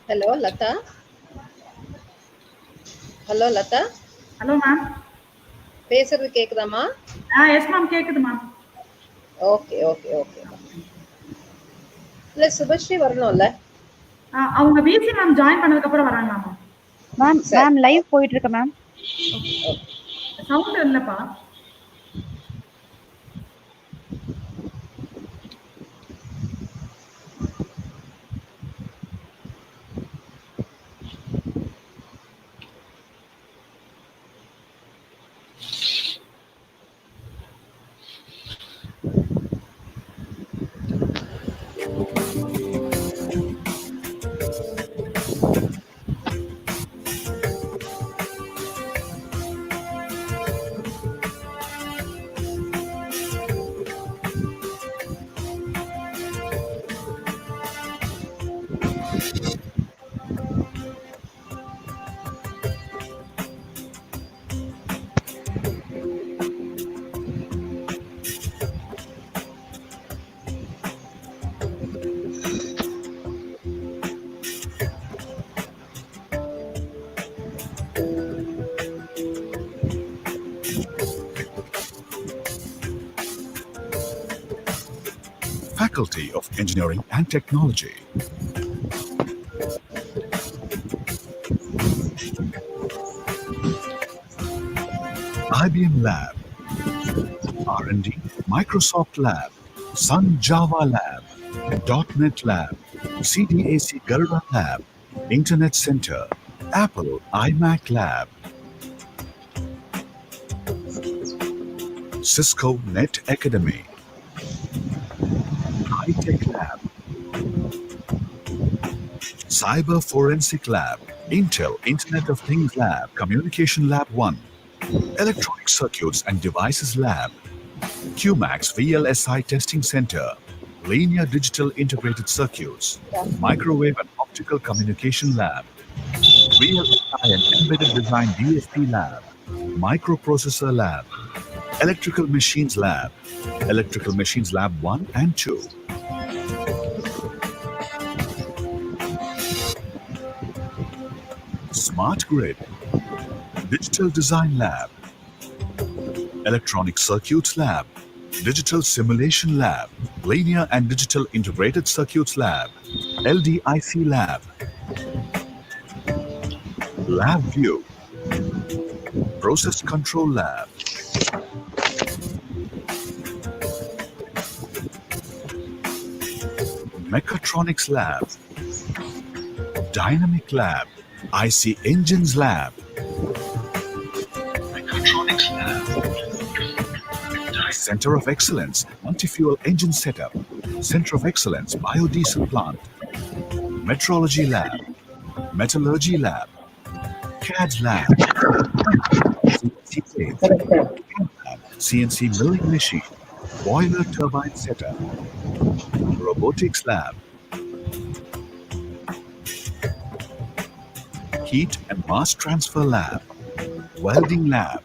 Hello, Lata. Hello, Lata. Hello, ma'am. பேசுறது கேக்குதாமா? Yes, ma'am. கேக்குது ma'am. Okay. இல்ல சுபஸ்ரீ வரணும்ல? அவங்க பிசி மேம் ஜாயின் பண்ணதுக்கு அப்புறம் வராங்களா மேம்? மேம் லைவ் போயிட்டு இருக்கு மேம். சவுண்ட் இல்லப்பா. Faculty of Engineering and Technology. IBM Lab, R&D, Microsoft Lab, Sun Java Lab, .NET Lab, CDAC Garuda Lab, Internet Center, Apple iMac Lab, Cisco Net Academy, High-Tech Lab, Cyber Forensic Lab, Intel Internet of Things Lab, Communication Lab 1, Electronic Circuits and Devices Lab, QMAX VLSI Testing Center, Linear Digital Integrated Circuits, Microwave and Optical Communication Lab, VLSI and Embedded Design DSP Lab, Microprocessor Lab, Electrical Machines Lab, Electrical Machines Lab 1 and 2. Smart Grid, Digital Design Lab, Electronic Circuits Lab, Digital Simulation Lab, Linear and Digital Integrated Circuits Lab, LDIC Lab, LabVIEW, Process Control Lab, Mechatronics Lab, Dynamic Lab, IC Engines Lab, Mechatronics Lab, Center of Excellence, Multi-Fuel Engine Setup, Center of Excellence, Biodiesel Plant, Metrology Lab, Metallurgy Lab, CAD Lab, CNC Lathe, CNC Milling Machine, Boiler Turbine Setup, Robotics Lab, Heat and Mass Transfer Lab, Welding Lab,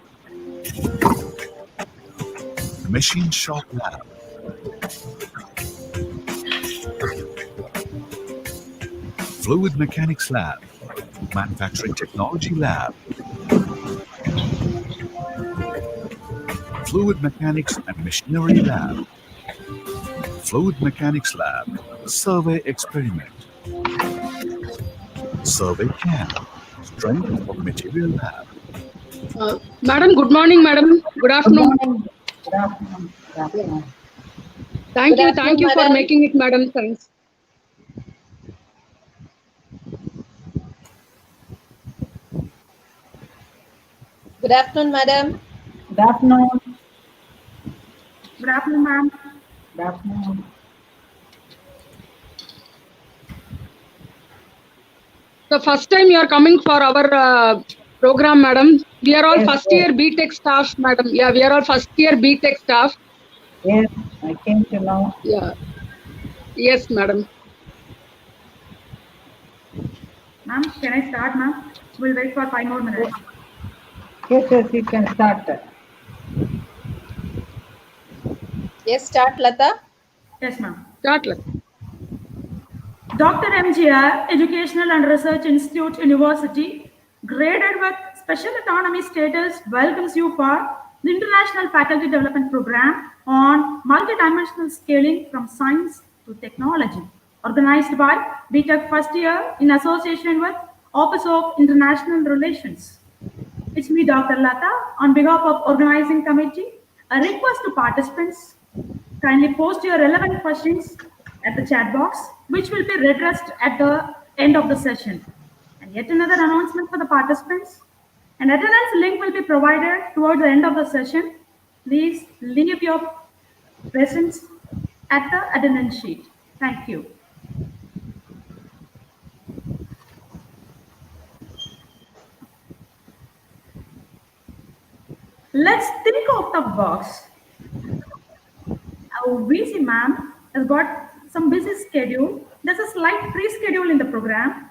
Machine Shop Lab, Fluid Mechanics Lab, Manufacturing Technology Lab, Fluid Mechanics and Machinery Lab, Fluid Mechanics Lab, Survey Experiment, Survey Camp, Strength of Material Lab. Madam, good morning, madam. Good afternoon. Good afternoon. Thank you for making it, madam. Thanks. Good afternoon, madam. Good afternoon. Good afternoon, ma'am. Good afternoon. The first time you are coming for our program, madam. We are all first year BTech staff, madam. Yeah, we are all first year BTech staff. Yes, I came to know. Yeah. Yes, madam. Ma'am, can I start, ma'am? We'll wait for 5 more minutes. Yes, you can start. Yes, start, Lata. Yes, ma'am. Start. Dr. MGR, Educational and Research Institute, University, graded with special autonomy status, welcomes you for the International Faculty Development Program on multidimensional scaling from science to technology, organized by BTech first year in association with Office of International Relations. It's me, Dr. Lata, on behalf of organizing committee. A request to participants: kindly post your relevant questions at the chat box, which will be addressed at the end of the session. And yet another announcement for the participants: an attendance link will be provided towards the end of the session. Please leave your presence at the attendance sheet. Thank you. Let's think out the box. Our VC ma'am has got some busy schedule. There's a slight pre-schedule in the program.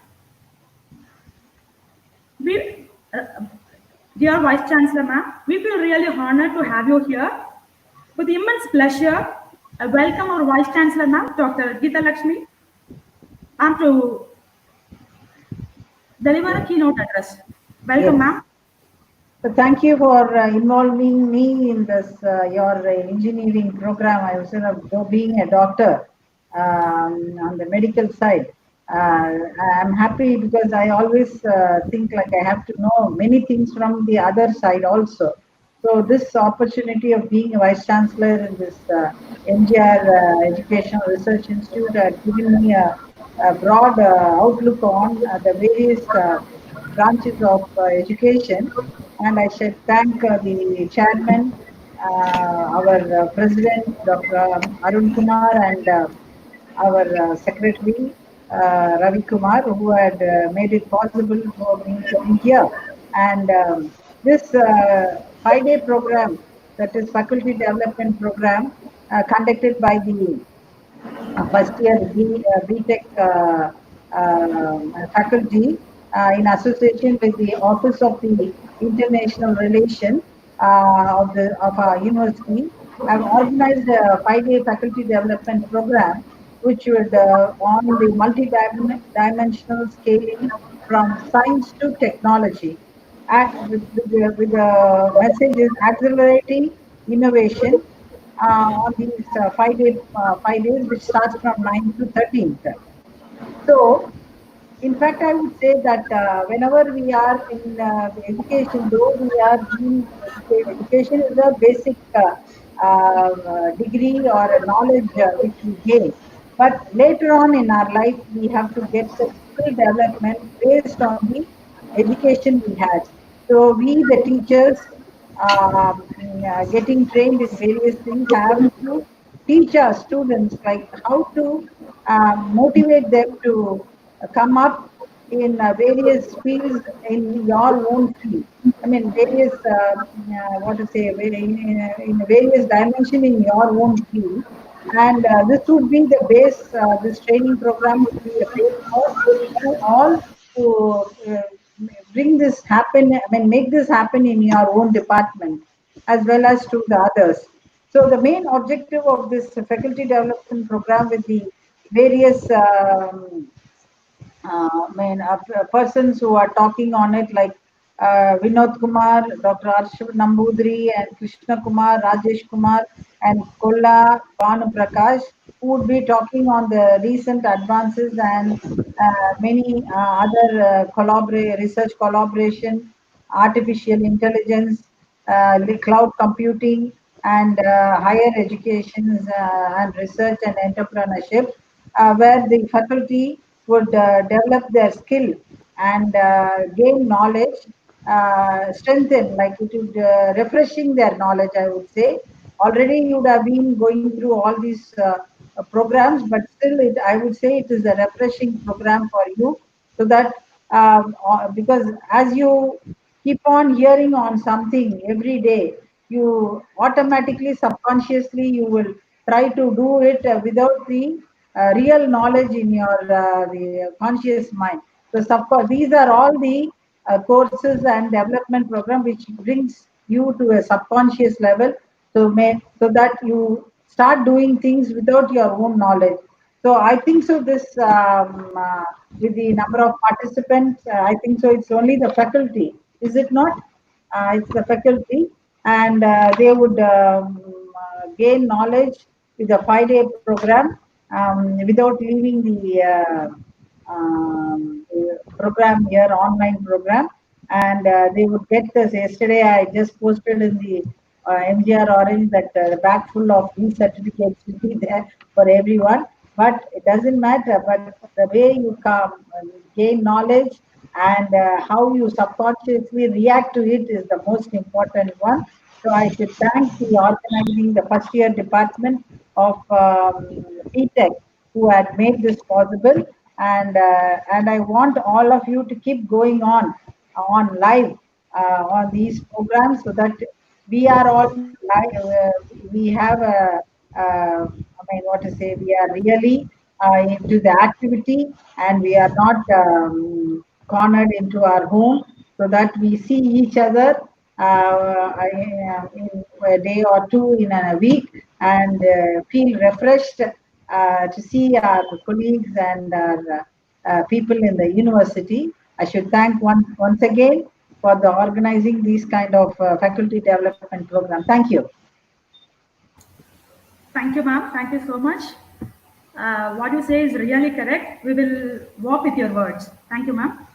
We, dear Vice Chancellor ma'am, we feel really honored to have you here. With immense pleasure, I welcome our Vice Chancellor ma'am, Dr. Geeta Lakshmi, to deliver a keynote address. Welcome, ma'am. So thank you for involving me in this your engineering program. I was being a doctor on the medical side. I'm happy because I always think like I have to know many things from the other side also. So this opportunity of being a vice chancellor in this MGR Educational Research Institute had given me a broad outlook on the various branches of education. And I should thank the chairman, our president, Dr. Arun Kumar, and our secretary, Ravi Kumar, who had made it possible for me to be here. And this 5-day program, that is faculty development program, conducted by the first year BTech faculty in association with the Office of the International Relation of our university, have organized a 5-day faculty development program, which would on the multi-dimensional scaling from science to technology. With the message is accelerating innovation on these 5 days, which starts from 9th to 13th. So, in fact, I would say that whenever we are in education, though we are being education is a basic degree or a knowledge which we gain. But later on in our life, we have to get the skill development based on the education we had. So we, the teachers, getting trained in various things, have to teach our students like how to motivate them to come up in various fields in your own field. I mean, various what to say, in various dimension in your own field. And this would be the base. This training program would be the base for you all to bring this happen. I mean, make this happen in your own department as well as to the others. So the main objective of this faculty development program with the various persons who are talking on it, like Vinod Kumar, Dr. Arshad Nambudri, and Krishna Kumar, Rajesh Kumar, and Kolla Banu Prakash, who would be talking on the recent advances and many other research collaboration, artificial intelligence, cloud computing, and higher education and research and entrepreneurship, where the faculty would develop their skill and gain knowledge, strengthen, like it would refreshing their knowledge, I would say. Already you would have been going through all these programs, but still I would say it is a refreshing program for you, so that because as you keep on hearing on something every day, you automatically, subconsciously, you will try to do it without the real knowledge in your the conscious mind. So these are all the courses and development program which brings you to a subconscious level, so that you start doing things without your own knowledge. So I think so. This with the number of participants, I think so. It's only the faculty, is it not? It's the faculty, and they would gain knowledge with a 5-day program without leaving the program here, online program, and they would get this. Yesterday, I just posted in the MGR Orange that the bag full of these certificates will be there for everyone. But it doesn't matter. But the way you come, gain knowledge, and how you subconsciously react to it is the most important one. So I should thank the organizing, the first year department of PTech who had made this possible, and I want all of you to keep going on live on these programs so that we are all live. We have a I mean, what to say? We are really into the activity, and we are not cornered into our home, so that we see each other in a day or two in a week, and feel refreshed to see our colleagues and our people in the university. I should thank once again for the organizing these kind of faculty development program. Thank you. Thank you, ma'am. Thank you so much. What you say is really correct. We will walk with your words. Thank you, ma'am.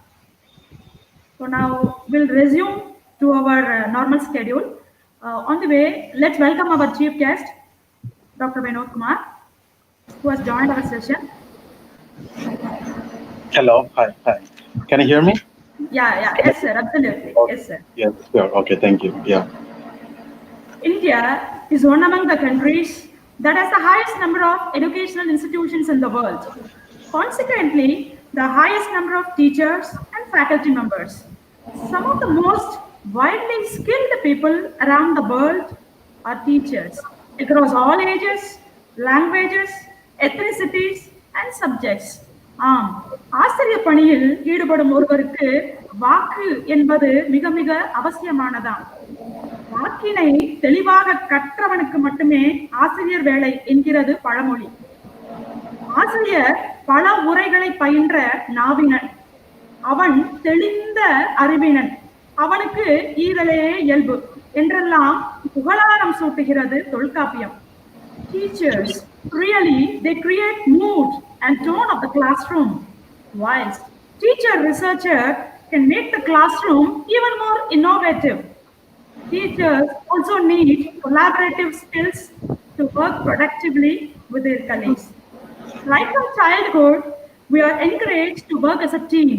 So now we'll resume to our normal schedule. On the way, let's welcome our chief guest, Dr. Vinod Kumar, who has joined our session. Hello. Hi. Can you hear me? Yeah. Yes, sir. Absolutely. Okay. Yes, sir. Yes, sure. Okay, thank you. Yeah. India is one among the countries that has the highest number of educational institutions in the world. Consequently, the highest number of teachers and faculty members. Some of the most widely skilled people around the world are teachers across all ages, languages, ethnicities, and subjects. ஆசிரியர் பணியில் ஈடுபடும் ஒருவருக்கு வாக்கு என்பது மிக மிக அவசியமானதான். வாக்கினை தெளிவாக கற்றவனுக்கு மட்டுமே ஆசிரியர் வேலை என்கிறது பழமொழி. ஆசிரியர் பல உரைகளை பயின்ற நாவினன், அவன் தெளிந்த அறிவினன், அவனுக்கு ஈரலே இயல்பு என்றெல்லாம் புகழாரம் சூட்டுகிறது Tolkappiyam. Teachers, really, they create mood and tone of the classroom, whilst teacher-researcher can make the classroom even more innovative. Teachers also need collaborative skills to work productively with their colleagues. Right from childhood, we are encouraged to work as a team,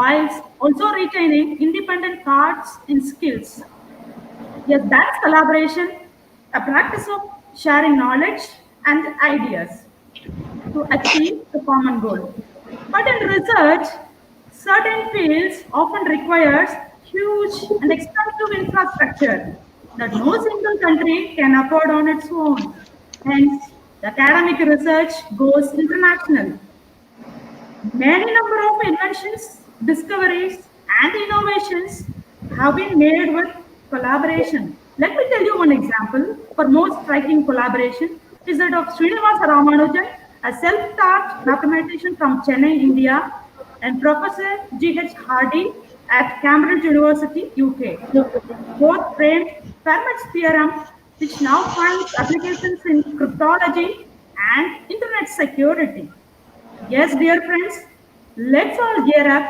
whilst also retaining independent thoughts and skills. Yes, that's collaboration, a practice of sharing knowledge and ideas to achieve the common goal. But in research, certain fields often requires huge and expensive infrastructure that no single country can afford on its own. Hence, the academic research goes international. Many number of inventions, discoveries, and innovations have been made with collaboration. Let me tell you one example. For most striking collaboration is that of Srinivasa Ramanujan, a self-taught mathematician from Chennai, India, and Professor G.H. Hardy at Cambridge University, UK. Both framed Fermat's theorem, which now finds applications in cryptology and internet security. Yes, dear friends, let's all gear up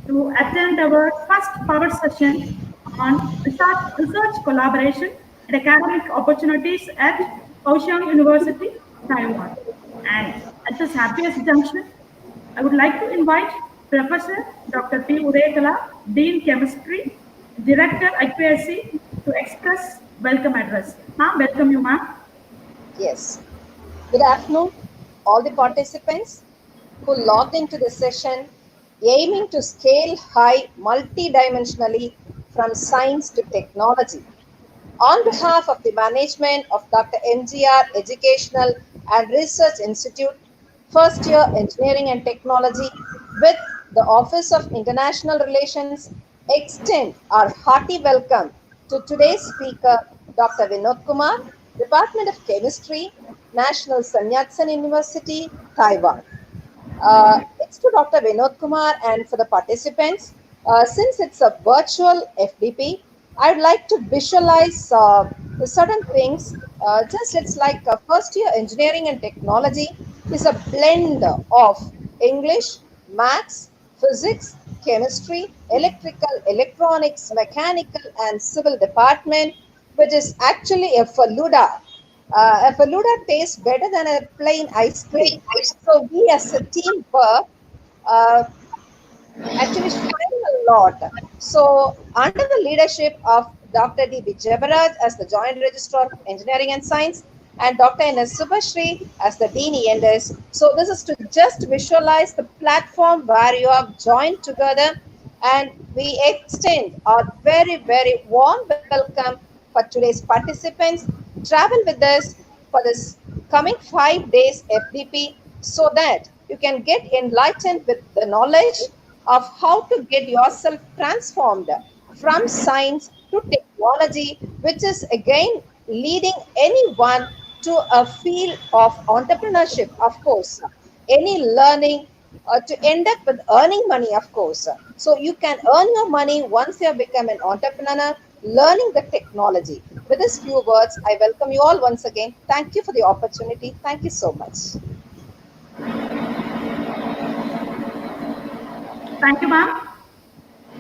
to attend our first power session on research collaboration and academic opportunities at Kaohsiung University, Taiwan. And at this happiest junction, I would like to invite Professor Dr. P. Udayakala, Dean Chemistry, Director IQSC, to express welcome address. Ma'am, welcome you, ma'am. Yes. Good afternoon, all the participants who logged into the session aiming to scale high multidimensionally from science to technology. On behalf of the management of Dr. MGR Educational and Research Institute, first year Engineering and Technology, with the Office of International Relations, extend our hearty welcome to today's speaker, Dr. Vinod Kumar, Department of Chemistry, National Sun Yat-sen University, Taiwan. It's to Dr. Vinod Kumar and for the participants. Since it's a virtual FDP, I'd like to visualize certain things. Just it's like first year engineering and technology is a blend of English, maths, physics, chemistry, electrical, electronics, mechanical, and civil department, which is actually a Faluda. A Faluda tastes better than a plain ice cream. So we as a team work uh, actually shine a lot. So under the leadership of Dr. D. Vijayabaraj as the Joint Registrar of Engineering and Science and Dr. N.S. Subhashri as the Dean E&S. So this is to just visualize the platform where you have joined together, and we extend our very, very warm welcome for today's participants. Travel with us for this coming 5 days FDP so that you can get enlightened with the knowledge of how to get yourself transformed from science to technology, which is again leading anyone to a field of entrepreneurship, of course. Any learning to end up with earning money, of course. So you can earn your money once you have become an entrepreneur, learning the technology. With these few words, I welcome you all once again. Thank you for the opportunity. Thank you so much. Thank you, ma'am.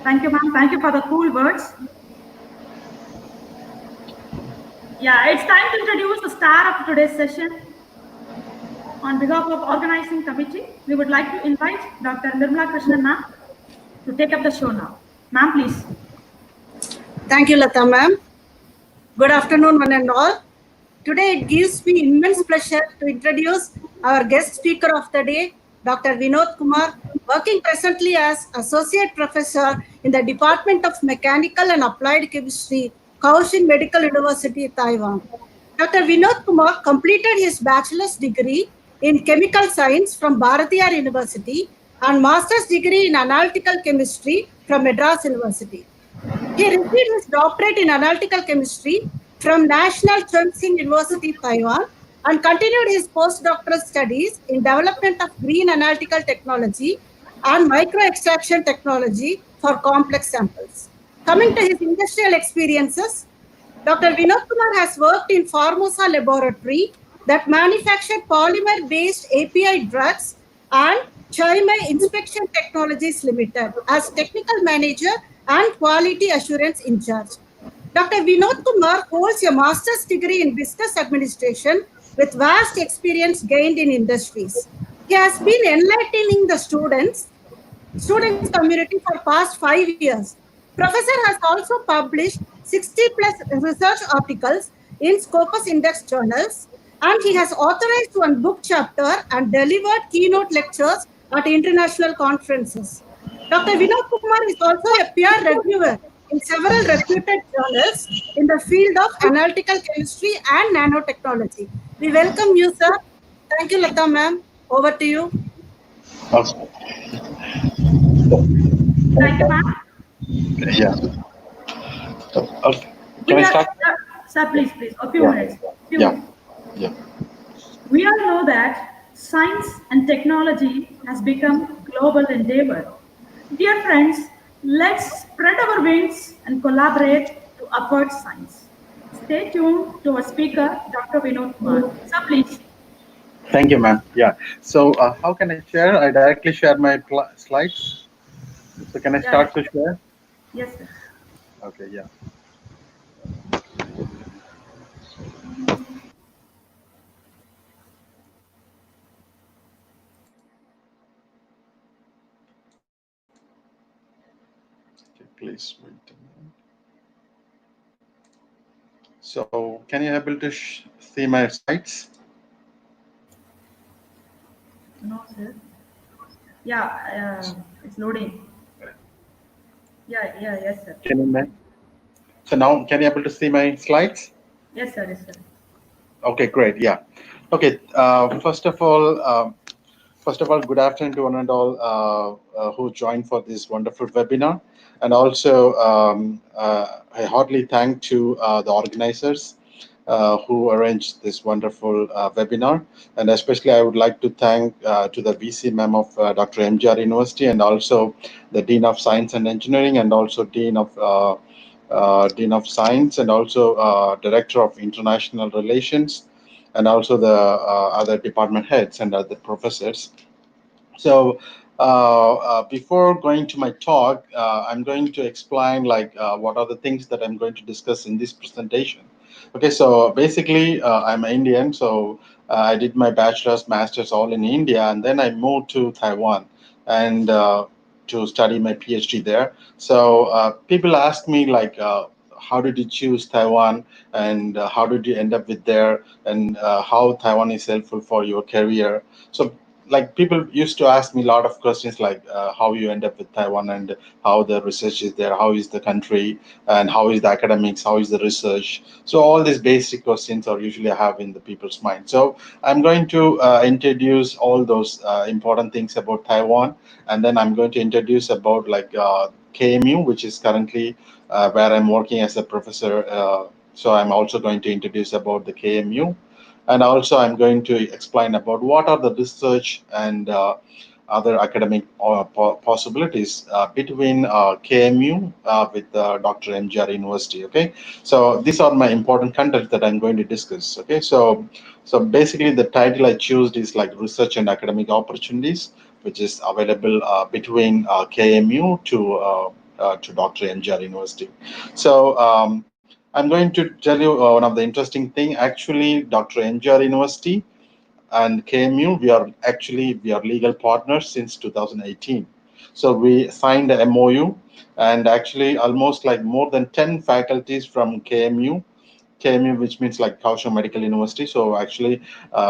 Thank you, ma'am. Thank you for the cool words. Yeah, it's time to introduce the star of today's session. On behalf of organizing committee, we would like to invite Dr. Nirmala Krishnan ma'am to take up the show now. Ma'am, please. Thank you, Lata ma'am. Good afternoon, one and all. Today, it gives me immense pleasure to introduce our guest speaker of the day, Dr. Vinod Kumar, working presently as Associate Professor in the Department of Mechanical and Applied Chemistry, Kaohsiung Medical University, Taiwan. Dr. Vinod Kumar completed his bachelor's degree in Chemical Science from Bharatiyar University and master's degree in Analytical Chemistry from Madras University. He received his doctorate in Analytical Chemistry from National Kaohsiung University, Taiwan, and continued his postdoctoral studies in development of green analytical technology and micro-extraction technology for complex samples. Coming to his industrial experiences, Dr. Vinod Kumar has worked in Formosa Laboratory that manufactured polymer-based API drugs and Chime Inspection Technologies Limited as technical manager and quality assurance in charge. Dr. Vinod Kumar holds a master's degree in business administration with vast experience gained in industries. He has been enlightening the students community for past 5 years. Professor has also published 60 plus research articles in Scopus Index journals, and he has authorized one book chapter and delivered keynote lectures at international conferences. Dr. Vinod Kumar is also a peer reviewer in several reputed journals in the field of analytical chemistry and nanotechnology. We welcome you, sir. Thank you, Lata ma'am. Over to you. Okay. Thank you, ma'am. Yeah. Okay. Can I start? Sir, please, a few minutes. Yeah. Yeah. We all know that science and technology has become global endeavor. Dear friends, let's spread our wings and collaborate to upward science. Stay tuned to our speaker, Dr. Vinod Kumar. Sir, please. Thank you, ma'am. Yeah. So how can I share? I directly share my slides. So can I start to share? Yes, sir. Okay, yeah. Okay, please wait a minute. So can you able to see my slides? No, sir. Yeah, it's loading. Yes, sir. So now can you able to see my slides? Yes, sir. Okay, great. Yeah. Okay. First of all, good afternoon to one and all who joined for this wonderful webinar, and also I heartily thank to the organizers who arranged this wonderful webinar. And especially I would like to thank to the VC ma'am of Dr. MGR University, and also the Dean of Science and Engineering, and also Dean of Science, and also Director of International Relations, and also the other department heads and other professors. So before going to my talk, I'm going to explain what are the things that I'm going to discuss in this presentation. Okay, so basically I'm Indian, so I did my bachelor's, master's all in India, and then I moved to Taiwan and to study my PhD there. So people ask me how did you choose Taiwan, and how did you end up with there, and how Taiwan is helpful for your career. So people used to ask me a lot of questions how you end up with Taiwan, and how the research is there, how is the country, and how is the academics, how is the research. So all these basic questions are usually I have in the people's mind. So I'm going to introduce all those important things about Taiwan, and then I'm going to introduce about KMU, which is currently where I'm working as a professor. So I'm also going to introduce about the KMU, and also I'm going to explain about what are the research and other academic possibilities between KMU with Dr. MGR University. Okay, so these are my important content that I'm going to discuss. Okay, so basically the title I chose is like research and academic opportunities, which is available between KMU to Dr. MGR University. So I'm going to tell you one of the interesting thing. Actually, Dr. MGR University and KMU, we are legal partners since 2018. So we signed a MOU, and actually almost like more than 10 faculties from KMU, which means like Kaohsiung Medical University. So actually,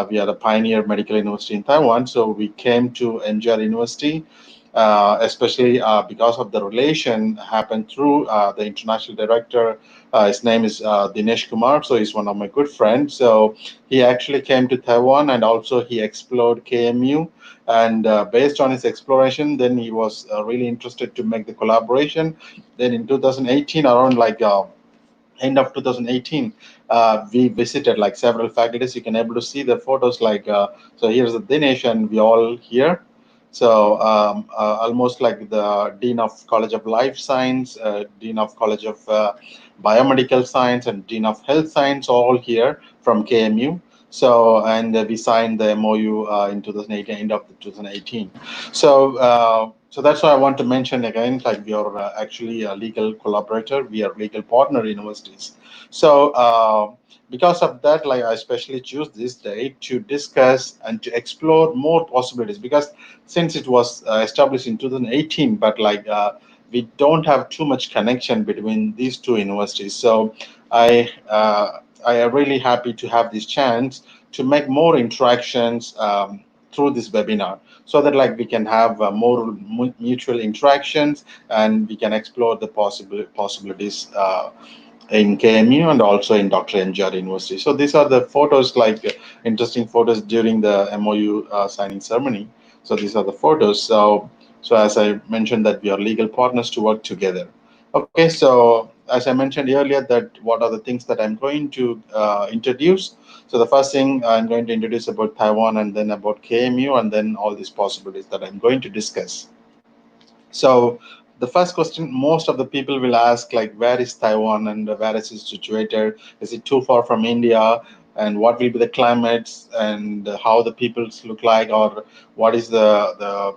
we are a pioneer medical university in Taiwan. So we came to MGR University, especially because of the relation happened through the international director. His name is Dinesh Kumar. So he's one of my good friends. So he actually came to Taiwan, and also he explored KMU. And based on his exploration, then he was really interested to make the collaboration. Then in 2018, around end of 2018, we visited like several faculties. You can able to see the photos so here's the Dinesh, and we all here. So almost like the Dean of College of Life Science, Dean of College of Biomedical Science, and Dean of Health Science, all here from KMU. So, and we signed the MOU in 2018, end of 2018. So that's why I want to mention again, like we are actually a legal collaborator, we are legal partner universities. So because of that, like I especially choose this day to discuss and to explore more possibilities, because since it was established in 2018, but we don't have too much connection between these two universities. So I am really happy to have this chance to make more interactions through this webinar, so that like we can have more mutual interactions, and we can explore the possibilities in KMU and also in Dr. MGR University. So these are the photos, interesting photos during the MOU signing ceremony. So these are the photos. So as I mentioned, that we are legal partners to work together. Okay, so as I mentioned earlier, that what are the things that I'm going to introduce. So the first thing I'm going to introduce about Taiwan, and then about KMU, and then all these possibilities that I'm going to discuss. So the first question most of the people will ask, like, where is Taiwan and where is it situated? Is it too far from India? And what will be the climates, and how the peoples look like, or what is the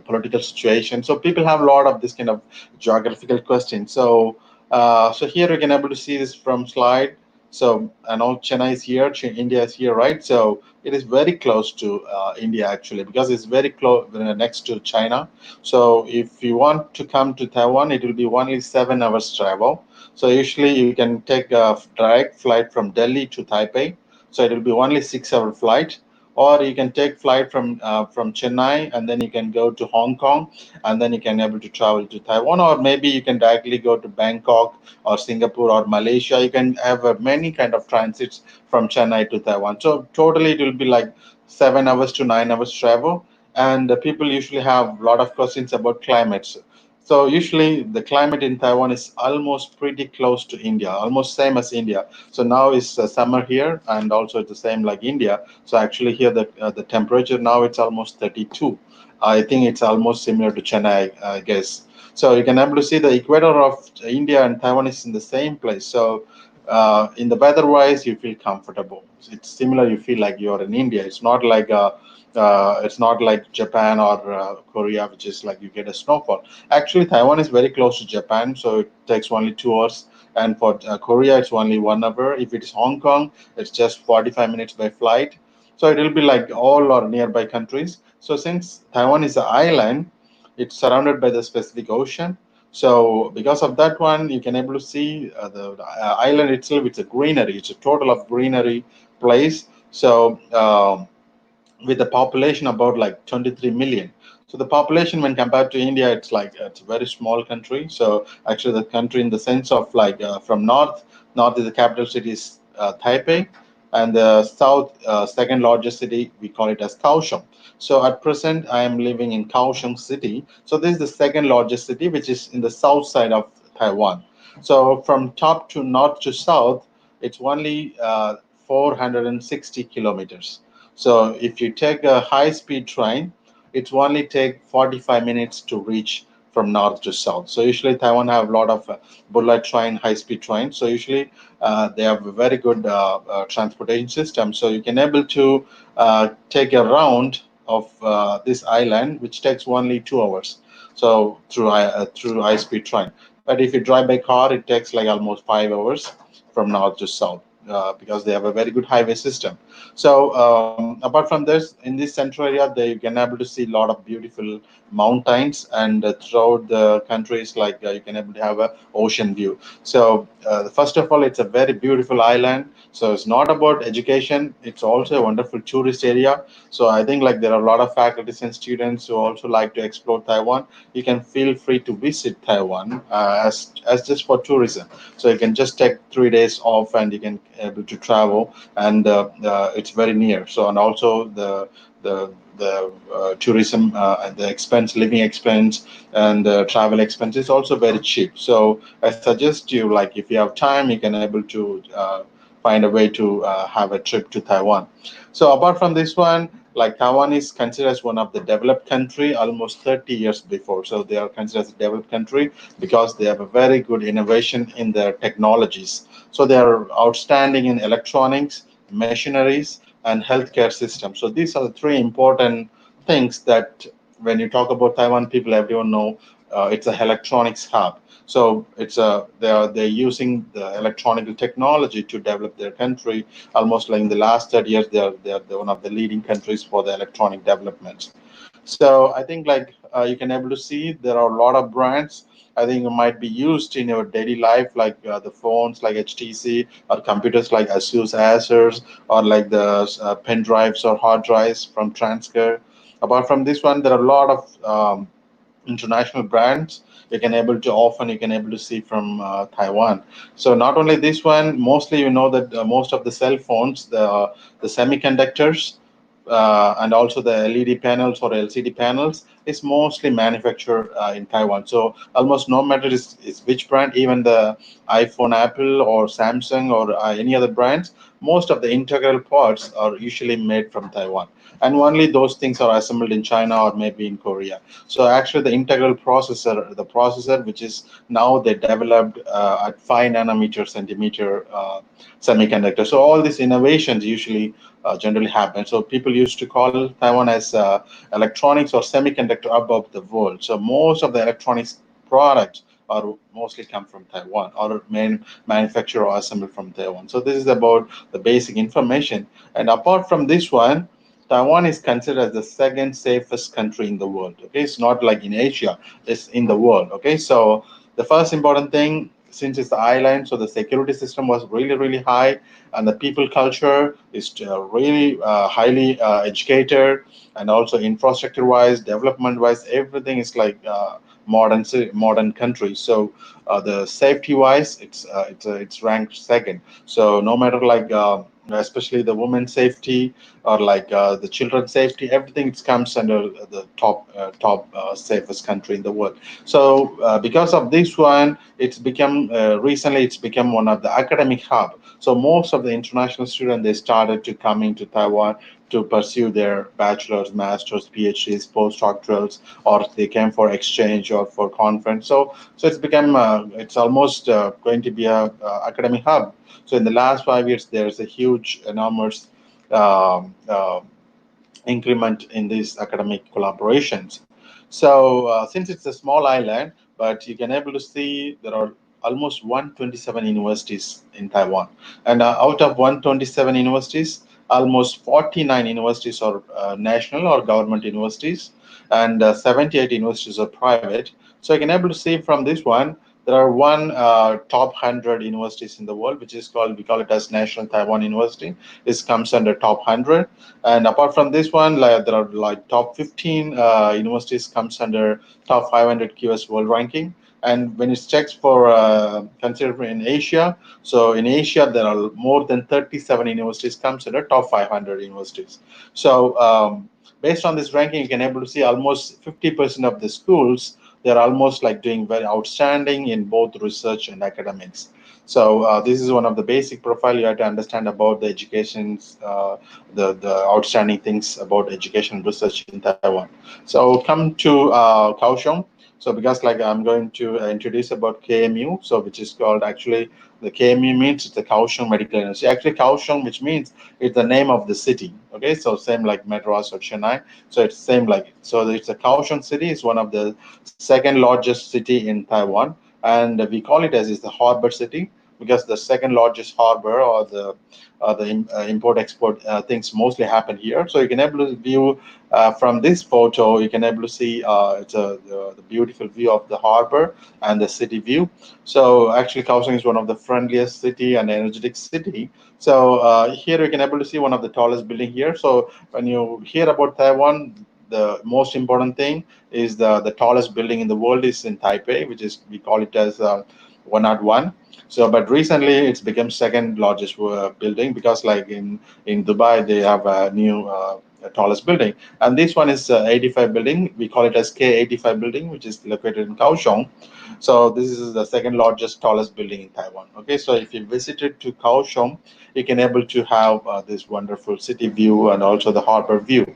political situation? So people have a lot of this kind of geographical questions. So here you can able to see this from slide. So I know Chennai is here, India is here, right? So it is very close to India actually, because it's very close next to China. So if you want to come to Taiwan, it will be only 7 hours travel. So usually you can take a direct flight from Delhi to Taipei. So it will be only 6 hour flight. Or you can take flight from Chennai, and then you can go to Hong Kong, and then you can able to travel to Taiwan. Or maybe you can directly go to Bangkok or Singapore or Malaysia. You can have many kind of transits from Chennai to Taiwan. So totally it will be like 7 hours to 9 hours travel. And people usually have a lot of questions about climates. So usually the climate in Taiwan is almost pretty close to India, almost same as India. So now is summer here, and also it's the same like India. So actually here the temperature now it's almost 32. I think it's almost similar to Chennai, I guess. So you can able to see the equator of India and Taiwan is in the same place. So in the weather-wise, you feel comfortable. It's similar. You feel like you're in India. It's not like Japan or Korea, which is like you get a snowfall. Actually, Taiwan is very close to Japan, so it takes only 2 hours. And for Korea, it's only 1 hour. If it is Hong Kong, it's just 45 minutes by flight. So it will be like all or nearby countries. So since Taiwan is an island, it's surrounded by the Pacific Ocean. So because of that one, you can able to see the island itself. It's a greenery. It's a total of greenery place. So with the population about like 23 million. So the population when compared to India, it's a very small country. So actually the country in the sense of like from north is the capital city is Taipei, and the south second largest city we call it as Kaohsiung. So at present I am living in Kaohsiung city. So this is the second largest city which is in the south side of Taiwan. So from top to north to south, it's only 460 kilometers. So if you take a high-speed train, it's only take 45 minutes to reach from north to south. So usually Taiwan have a lot of bullet train, high-speed trains. So usually they have a very good transportation system. So you can able to take a round of this island, which takes only 2 hours. So through high-speed train. But if you drive by car, it takes like almost 5 hours from north to south because they have a very good highway system. So apart from this, in this central area, they can able to see a lot of beautiful mountains, and throughout the countries, like you can able to have a ocean view. So first of all, it's a very beautiful island. So it's not about education; it's also a wonderful tourist area. So I think like there are a lot of faculties and students who also like to explore Taiwan. You can feel free to visit Taiwan as just for tourism. So you can just take 3 days off, and you can able to travel, and it's very near. So and also the tourism and the expense, living expense, and the travel expense is also very cheap. So I suggest you, like if you have time, you can able to find a way to have a trip to Taiwan. So apart from this one, like Taiwan is considered as one of the developed country almost 30 years before. So they are considered as a developed country because they have a very good innovation in their technologies. So they are outstanding in electronics, machineries, and healthcare systems. So these are the three important things that when you talk about Taiwan, people everyone know it's a electronics hub. So they're using the electronic technology to develop their country. Almost like in the last 30 years, they're one of the leading countries for the electronic development. So I think like you can able to see there are a lot of brands. I think it might be used in your daily life, like the phones like HTC, or computers like Asus, or like the pen drives or hard drives from Transcar. Apart from this one, there are a lot of international brands you can able to see from Taiwan. So not only this one, mostly you know that most of the cell phones, the semiconductors and also the LED panels or LCD panels is mostly manufactured in Taiwan. So almost no matter is which brand, even the iPhone, Apple, or Samsung, or any other brands, most of the integral parts are usually made from Taiwan. And only those things are assembled in China or maybe in Korea. So actually, the integral processor, the processor which is now they developed at 5 nanometer centimeter semiconductor. So all these innovations usually generally happen. So people used to call Taiwan as electronics or semiconductor hub of the world. So most of the electronics products are mostly come from Taiwan or manufactured or assembled from Taiwan. So this is about the basic information. And apart from this one, Taiwan is considered as the second safest country in the world. Okay, it's not like in Asia; it's in the world. Okay, so the first important thing, since it's the island, so the security system was really really high, and the people culture is really highly educated, and also infrastructure wise, development wise, everything is like modern country. So the safety wise, it's ranked second. So no matter like especially the women's safety or like the children's safety, everything it comes under the top safest country in the world. So because of this one, it's become recently it's become one of the academic hub. So most of the international students, they started to come into Taiwan to pursue their bachelor's, master's, PhDs, postdoctorals, or they came for exchange or for conference. So it's become it's almost going to be a academic hub. So in the last 5 years, there's a huge, enormous um, uh, increment in these academic collaborations. So since it's a small island, but you can able to see there are almost 127 universities in Taiwan, and out of 127 universities, almost 49 universities are national or government universities, and 78 universities are private. So you can able to see from this one, there are one top 100 universities in the world, which is called, we call it as National Taiwan University. This comes under top 100. And apart from this one, like, there are like top 15 universities comes under top 500 QS world ranking. And when it's checked for considered in Asia, so in Asia there are more than 37 universities comes under top 500 universities. So based on this ranking, you can able to see almost 50% of the schools, they're almost like doing very outstanding in both research and academics. So this is one of the basic profile you have to understand about the education's the outstanding things about education research in Taiwan. So come to Kaohsiung. So because like I'm going to introduce about KMU, so which is called actually the KMU means it's the Kaohsiung Medical University. Actually Kaohsiung, which means it's the name of the city. Okay, so same like Madras or Chennai. So it's same like, so it's a Kaohsiung city. It's one of the second largest city in Taiwan, and we call it as is the harbor city because the second largest harbor or the import export things mostly happen here. So you can able to view from this photo, you can able to see it's the beautiful view of the harbor and the city view. So actually Kaohsiung is one of the friendliest city and energetic city. So here you can able to see one of the tallest building here. So when you hear about Taiwan, the most important thing is the tallest building in the world is in Taipei, which is, we call it as 101. So, but recently it's become second largest building because like in Dubai they have a new tallest building, and this one is 85 building. We call it as K85 building, which is located in Kaohsiung. So this is the second largest tallest building in Taiwan. Okay, so if you visited to Kaohsiung, you can able to have this wonderful city view and also the harbor view.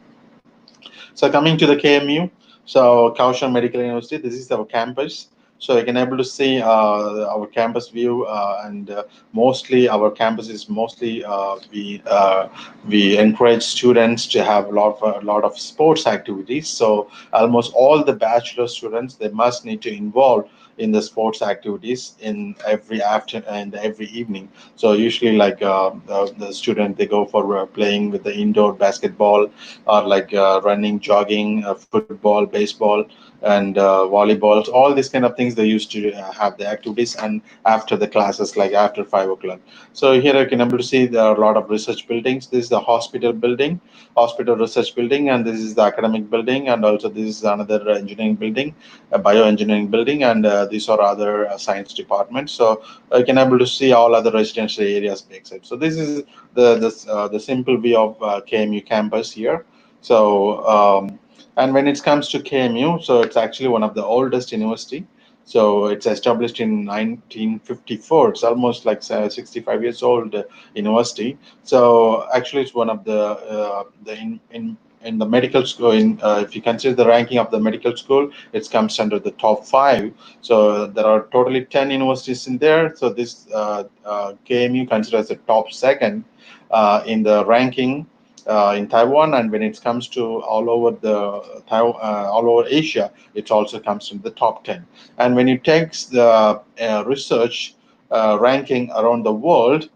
So coming to the KMU, so Kaohsiung Medical University, this is our campus. So you can able to see our campus view, and mostly our campus is mostly we encourage students to have a lot of sports activities. So almost all the bachelor students, they must need to involve in the sports activities in every after and every evening. So usually like the student, they go for playing with the indoor basketball or like running, jogging, football, baseball, and volleyball. All these kind of things they used to have the activities and after the classes, like after 5 o'clock. So here you can able to see there are a lot of research buildings. This is the hospital building, hospital research building, and this is the academic building, and also this is another engineering building, a bioengineering building, and these are other science departments. So you can able to see all other residential areas being set. So this is the simple view of KMU campus here. So and when it comes to KMU, so it's actually one of the oldest university. So it's established in 1954. It's almost like 65 years old university. So actually, it's one of the in the medical school. If you consider the ranking of the medical school, it comes under the top five. So there are totally 10 universities in there. So this KMU considers the top second in the ranking in Taiwan, and when it comes to all over Asia, it also comes in the top 10. And when you take the research ranking around the world,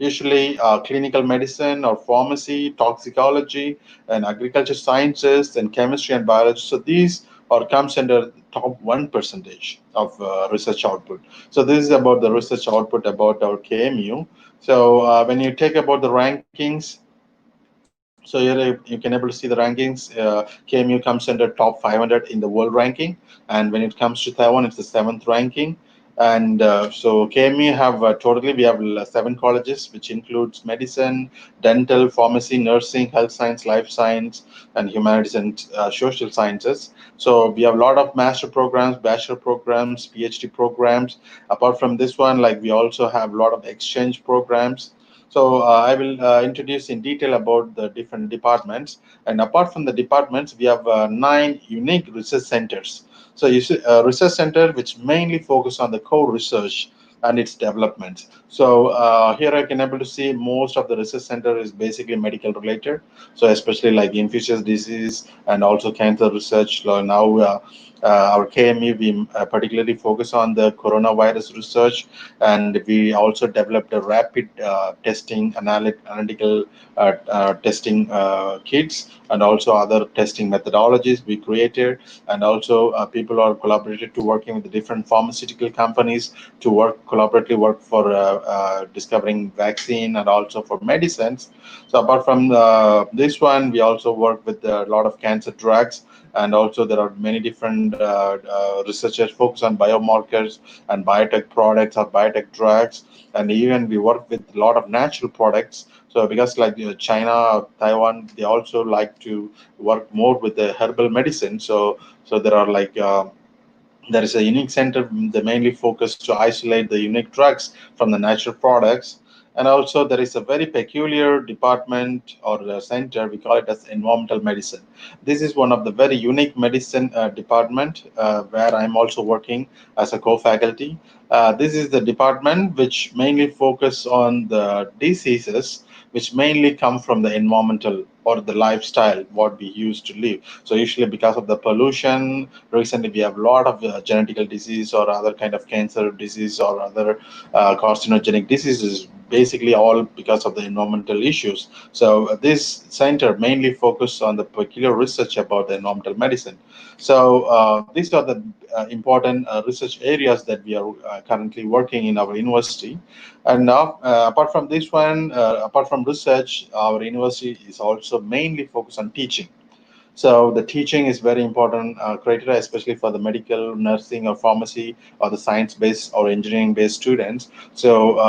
usually clinical medicine or pharmacy, toxicology, and agriculture sciences, and chemistry and biology. So these or comes under the top 1% of research output. So this is about the research output about our KMU. So when you take about the rankings, so here you can able to see the rankings. KMU comes under top 500 in the world ranking, and when it comes to Taiwan, it's the seventh ranking. And so KMU have totally, we have 7 colleges, which includes medicine, dental, pharmacy, nursing, health science, life science, and humanities and social sciences. So we have a lot of master programs, bachelor programs, PhD programs. Apart from this one, like we also have a lot of exchange programs. So I will introduce in detail about the different departments. And apart from the departments, we have 9 unique research centers. So you see a research center which mainly focus on the core research and its development. So here I can able to see most of the research center is basically medical related. So especially like infectious disease and also cancer research. Now our KME, we particularly focus on the coronavirus research, and we also developed a rapid testing analytical testing kits, and also other testing methodologies we created. And also people are collaborated to working with the different pharmaceutical companies to collaboratively work for discovering vaccine and also for medicines. So apart from this one, we also work with a lot of cancer drugs, and also there are many different researchers focus on biomarkers and biotech products or biotech drugs. And even we work with a lot of natural products. So because like China, Taiwan, they also like to work more with the herbal medicine. So there are like there is a unique center that mainly focus to isolate the unique drugs from the natural products. And also there is a very peculiar department or a center, we call it as environmental medicine. This is one of the very unique medicine department where I'm also working as a co-faculty. This is the department which mainly focus on the diseases which mainly come from the environmental or the lifestyle what we used to live. So usually because of the pollution, recently we have a lot of genetical disease or other kind of cancer disease or other carcinogenic diseases, basically all because of the environmental issues. So this center mainly focus on the peculiar research about the environmental medicine. So these are the important research areas that we are currently working in our university. And now, apart from this one, apart from research, our university is also mainly focused on teaching. So the teaching is very important criteria, especially for the medical, nursing, or pharmacy, or the science-based or engineering-based students. So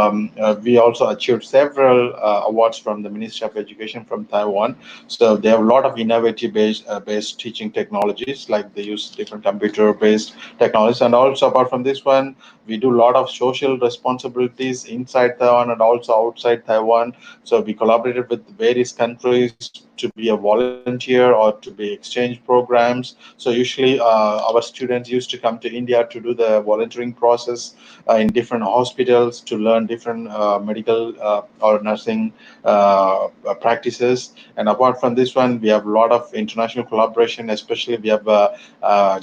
we also achieved several awards from the Ministry of Education from Taiwan. So they have a lot of innovative-based teaching technologies, like they use different computer-based technologies. And also apart from this one, we do a lot of social responsibilities inside Taiwan and also outside Taiwan. So we collaborated with various countries to be a volunteer or to be exchange programs. So usually our students used to come to India to do the volunteering process in different hospitals to learn different medical or nursing practices. And apart from this one, we have a lot of international collaboration, especially we have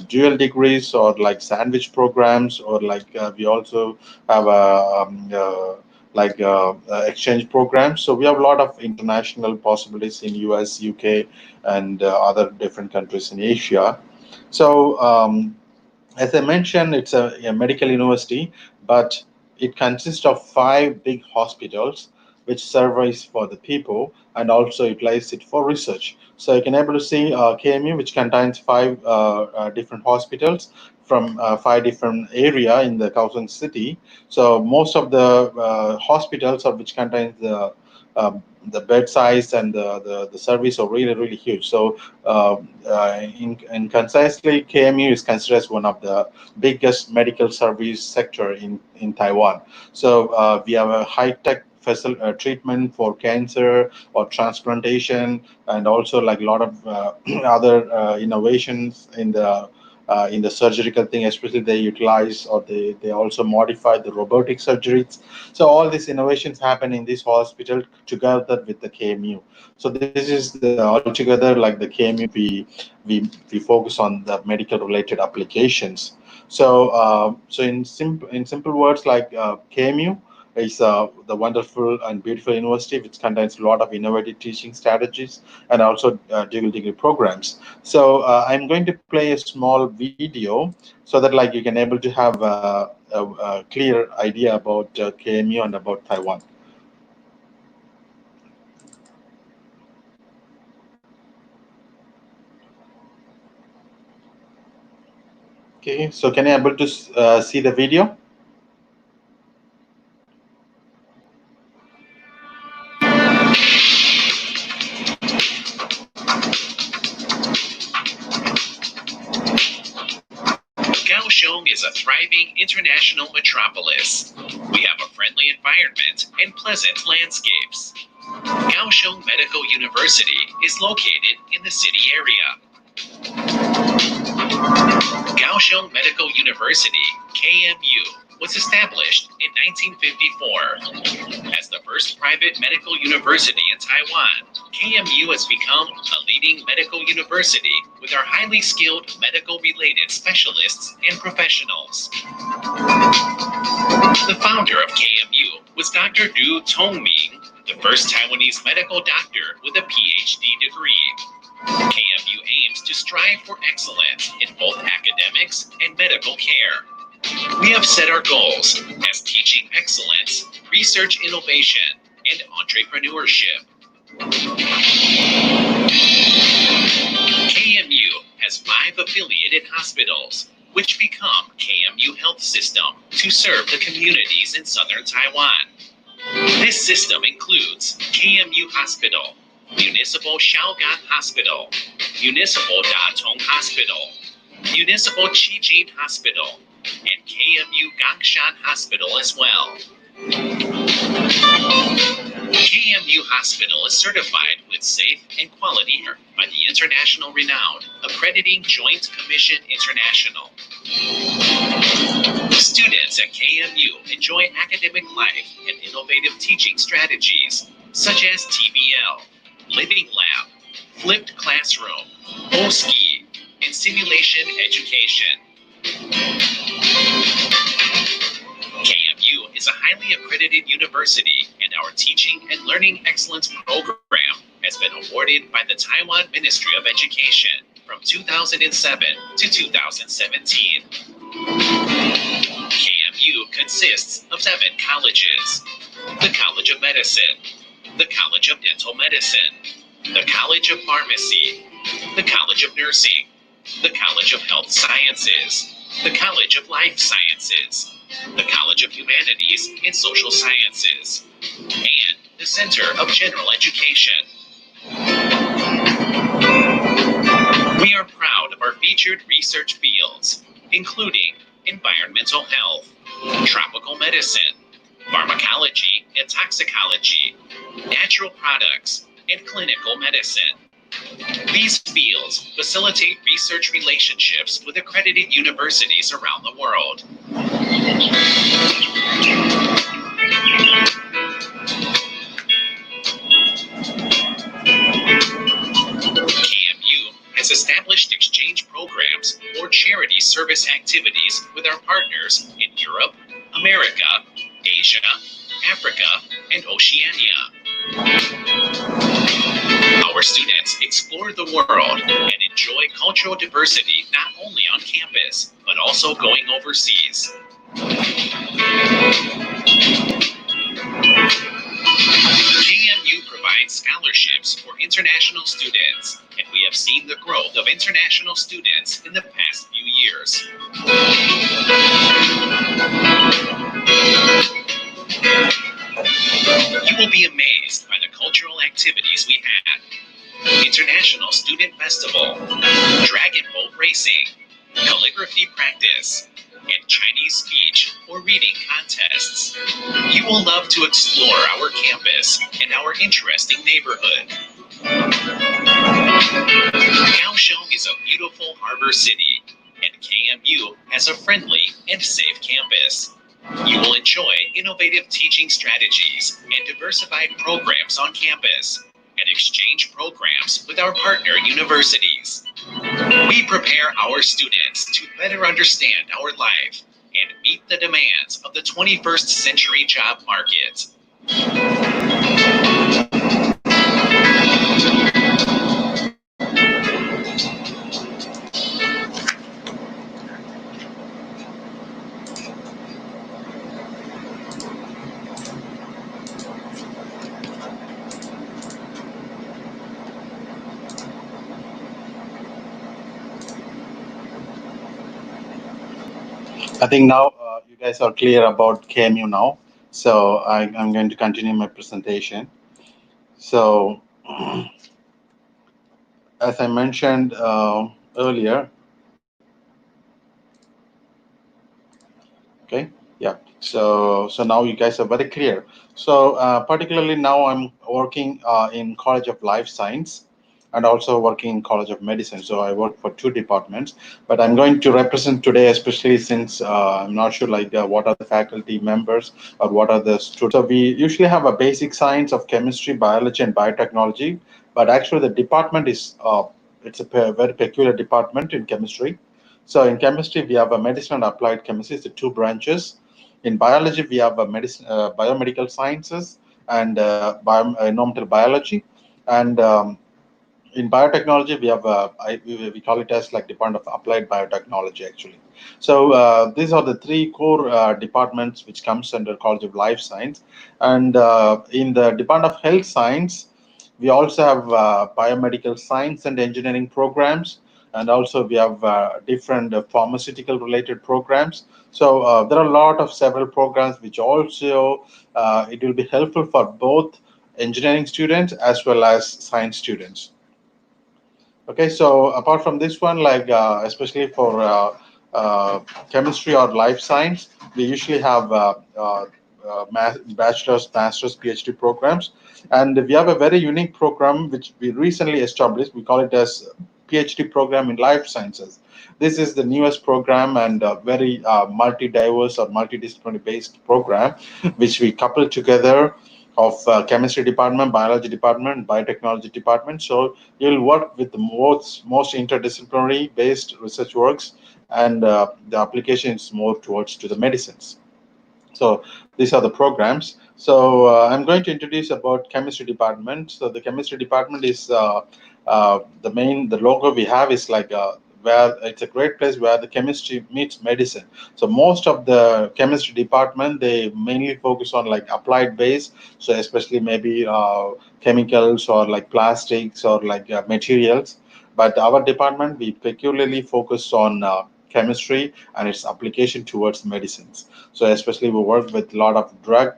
dual degrees or like sandwich programs, or like we also have exchange programs. So we have a lot of international possibilities in US, UK, and other different countries in Asia. So as I mentioned, it's a medical university, but it consists of 5 big hospitals which service for the people and also utilize it for research. So you can able to see KMU, which contains 5 different hospitals from 5 different area in the Kaohsiung city. So most of the hospitals of which contains the bed size and the service are really really huge. So in concisely, KMU is considered as one of the biggest medical service sector in Taiwan. So we have a high tech treatment for cancer or transplantation, and also like a lot of other innovations in the surgical thing, especially they utilize or they also modify the robotic surgeries. So all these innovations happen in this hospital together with the KMU. So this is the altogether like the KMU, we focus on the medical related applications. So in simple words, like KMU is the wonderful and beautiful university which contains a lot of innovative teaching strategies and also dual degree programs. So I'm going to play a small video so that like you can able to have a clear idea about KMU and about Taiwan. Okay, so can you able to see the video? is a thriving international metropolis. We have a friendly environment and pleasant landscapes. Kaohsiung Medical University is located in the city area. Kaohsiung Medical University, KMU, was established in 1954. As the first private medical university in Taiwan, KMU has become a leading medical university with our highly skilled medical-related specialists and professionals. The founder of KMU was Dr. Du Tongming, the first Taiwanese medical doctor with a PhD degree. KMU aims to strive for excellence in both academics and medical care. We have set our goals as teaching excellence, research innovation, and entrepreneurship. KMU has 5 affiliated hospitals, which become KMU Health System to serve the communities in southern Taiwan. This system includes KMU Hospital, Municipal Shaogan Hospital, Municipal Datong Hospital, Municipal Qijin Hospital, and KMU Gangshan Hospital as well. KMU Hospital is certified with safe and quality by the international renowned Accrediting Joint Commission International. Students at KMU enjoy academic life and innovative teaching strategies such as TBL, Living Lab, Flipped Classroom, OSCE, and Simulation Education. KMU is a highly accredited university, and our Teaching and Learning Excellence Program has been awarded by the Taiwan Ministry of Education from 2007 to 2017. KMU consists of 7 colleges: the College of Medicine, the College of Dental Medicine, the College of Pharmacy, the College of Nursing, the College of Health Sciences, the College of Life Sciences, the College of Humanities and Social Sciences, and the Center of General Education. We are proud of our featured research fields, including environmental health, tropical medicine, pharmacology and toxicology, natural products, and clinical medicine. These fields facilitate research relationships with accredited universities around the world. KMU has established exchange programs or charity service activities with our partners in Europe, America, Asia, Africa, and Oceania. Our students explore the world and enjoy cultural diversity not only on campus, but also going overseas. KMU provides scholarships for international students, and we have seen the growth of international students in the past few years. You will be amazed by the cultural activities we had. International Student Festival, Dragon Boat Racing, calligraphy practice, and Chinese speech or reading contests. You will love to explore our campus and our interesting neighborhood. Kaohsiung is a beautiful harbor city, and KMU has a friendly and safe campus. You will enjoy innovative teaching strategies and diversified programs on campus, and exchange programs with our partner universities. We prepare our students to better understand our life and meet the demands of the 21st century job market. I think now you guys are clear about KMU now. So I'm going to continue my presentation. So as I mentioned earlier, Okay. Yeah. So now you guys are very clear. So particularly now I'm working in College of Life Science and also working in College of Medicine. So I work for two departments, but I'm going to represent today, especially since I'm not sure like what are the faculty members or what are the students. So we usually have a basic science of chemistry, biology, and biotechnology, but actually the department is it's a very peculiar department in chemistry. So in chemistry, we have a medicine and applied chemistry, it's the two branches. In biology, we have a medicine, biomedical sciences and environmental biology. And in biotechnology, we have we call it as like Department of Applied Biotechnology actually. So these are the three core departments which comes under College of Life Science. And in the Department of Health Science, we also have biomedical science and engineering programs, and also we have different pharmaceutical related programs. So there are a lot of several programs which also it will be helpful for both engineering students as well as science students. Okay, so apart from this one, like especially for chemistry or life science, we usually have bachelor's, master's, PhD programs, and we have a very unique program which we recently established. We call it as PhD program in life sciences. This is the newest program and very multi-diverse or multidisciplinary based program, which we couple together of chemistry department, biology department, biotechnology department. So you'll work with the most interdisciplinary based research works, and the application is more towards to the medicines. So these are the programs. So I'm going to introduce about chemistry department. So the chemistry department is the logo we have is like where it's a great place where the chemistry meets medicine. So most of the chemistry department, they mainly focus on like applied base. So especially maybe chemicals or like plastics or like materials. But our department, we peculiarly focus on chemistry and its application towards medicines. So especially we work with a lot of drug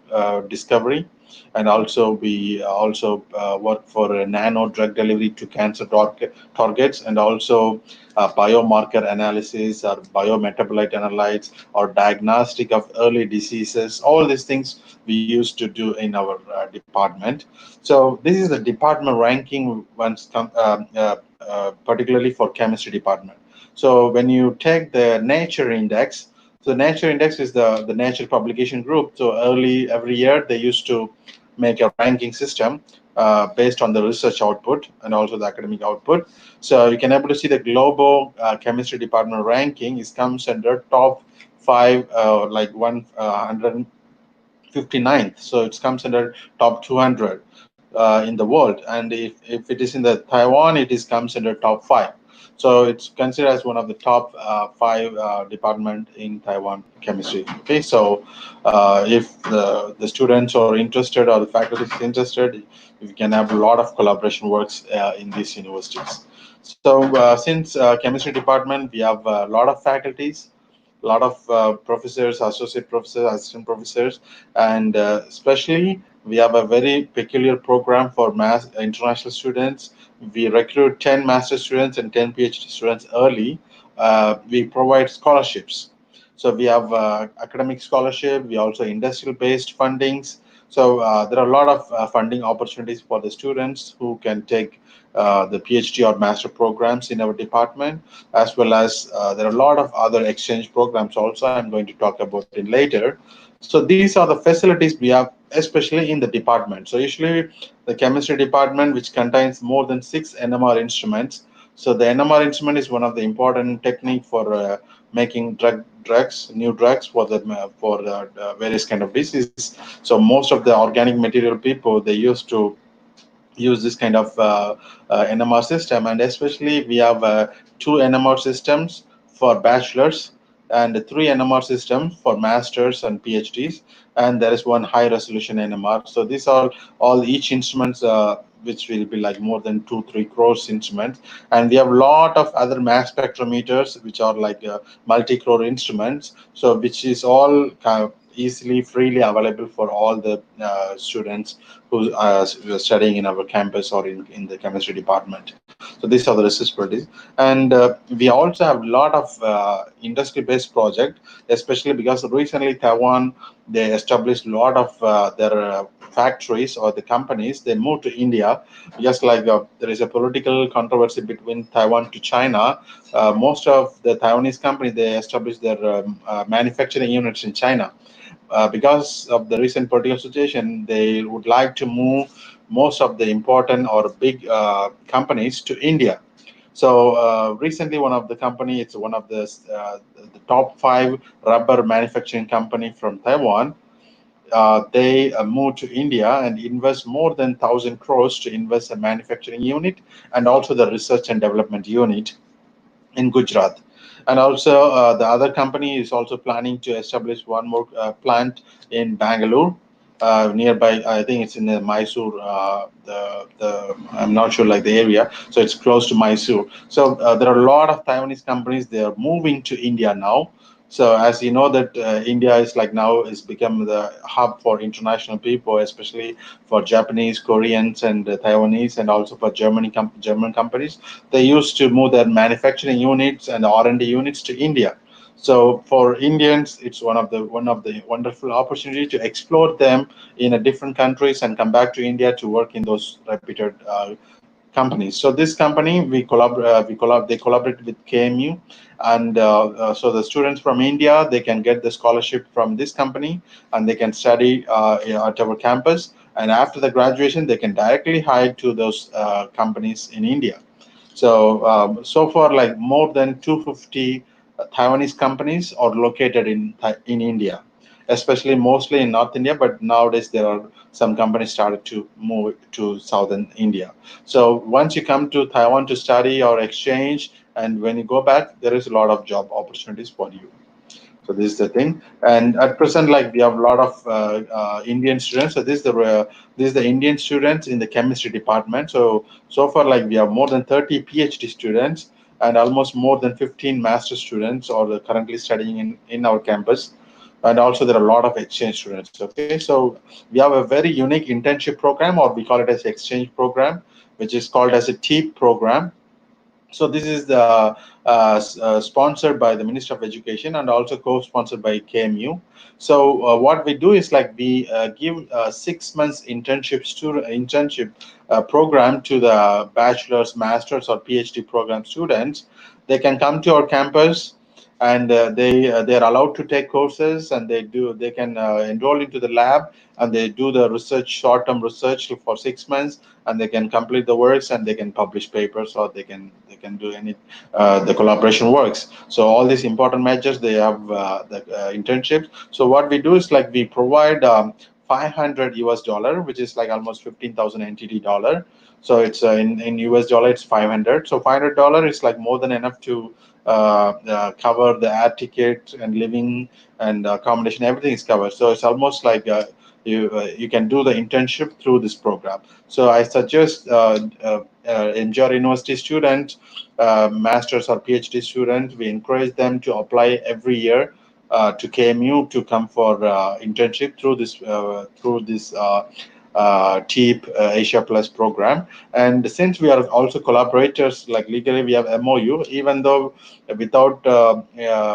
discovery, and also we also work for nano drug delivery to cancer targets, and also biomarker analysis or biometabolite analytes or diagnostic of early diseases. All these things we used to do in our department. So this is the department ranking once particularly for chemistry department. So when you take the Nature Index, so Nature Index is the Nature publication group. So every year they used to make a ranking system based on the research output and also the academic output. So you can able to see the global chemistry department ranking is comes under top five, like 159th. So it comes under top 200 in the world, and if it is in the Taiwan, it is comes under top five. So it's considered as one of the top five department in Taiwan chemistry. Okay, so if the students are interested or the faculty is interested, we can have a lot of collaboration works in these universities. So since chemistry department, we have a lot of faculties, a lot of professors, associate professors, assistant professors, and especially we have a very peculiar program for mass international students. We recruit 10 master students and 10 PhD students early. We provide scholarships. So we have academic scholarship. We also industrial based fundings. So there are a lot of funding opportunities for the students who can take the PhD or master programs in our department, as well as there are a lot of other exchange programs also. I'm going to talk about it later. So these are the facilities we have, especially in the department. So usually the chemistry department, which contains more than 6 NMR instruments. So the NMR instrument is one of the important technique for making new drugs for the various kind of diseases. So most of the organic material people, they used to use this kind of NMR system, and especially we have two NMR systems for bachelors and three NMR systems for masters and PhDs, and there is one high resolution NMR. So these are all each instruments which will be like more than 2-3 crores instruments, and we have a lot of other mass spectrometers which are like multi-crore instruments, so which is all kind of easily freely available for all the students who are studying in our campus or in the chemistry department. So these are the research parties, and we also have a lot of industry-based project, especially because recently Taiwan, they established a lot of their factories or the companies. They moved to India, just like there is a political controversy between Taiwan to China. Most of the Taiwanese companies, they established their manufacturing units in China. Because of the recent political situation, they would like to move most of the important or big companies to India. So recently, one of the company, it's one of the top 5 rubber manufacturing company from Taiwan. They moved to India and invest more than 1,000 crores to invest a manufacturing unit and also the research and development unit in Gujarat. And also, the other company is also planning to establish one more plant in Bangalore, nearby. I think it's in the Mysore. I'm not sure like the area, so it's close to Mysore. So there are a lot of Taiwanese companies. They are moving to India now. So as you know that India is like now is become the hub for international people, especially for Japanese, Koreans, and Taiwanese, and also for German companies. They used to move their manufacturing units and R&D units to India. So for Indians, it's one of the wonderful opportunity to explore them in a different countries and come back to India to work in those reputed companies. So this company they collaborate with KMU, and so the students from India, they can get the scholarship from this company and they can study at our campus. And after the graduation, they can directly hire to those companies in India. So so far, like more than 250 Taiwanese companies are located in India, especially mostly in North India. But nowadays there are some companies started to move to southern India. So once you come to Taiwan to study or exchange, and when you go back, there is a lot of job opportunities for you. So this is the thing. And at present, like we have a lot of Indian students. So this is the Indian students in the chemistry department. So so far, like we have more than 30 PhD students and almost more than 15 master students are currently studying in our campus. And also there are a lot of exchange students. Okay, so we have a very unique internship program, or we call it as exchange program, which is called as a TEEP program. So this is the sponsored by the Ministry of Education and also co-sponsored by KMU. So what we do is like we give 6 months internship program to the bachelor's, master's, or PhD program students. They can come to our campus, and they are allowed to take courses, and they can enroll into the lab, and they do the research, short-term research for 6 months, and they can complete the works, and they can publish papers, or they can do any the collaboration works. So all these important measures, they have the internships. So what we do is like we provide 500 US dollar, which is like almost 15,000 NTD dollar. So it's in US dollar, it's 500. So $500 is like more than enough to cover the air ticket and living and accommodation. Everything is covered. So it's almost like you can do the internship through this program. So I suggest NJR University students, masters or PhD students, we encourage them to apply every year to KMU to come for internship through this TEEP Asia Plus program. And since we are also collaborators, like legally we have MOU, even though without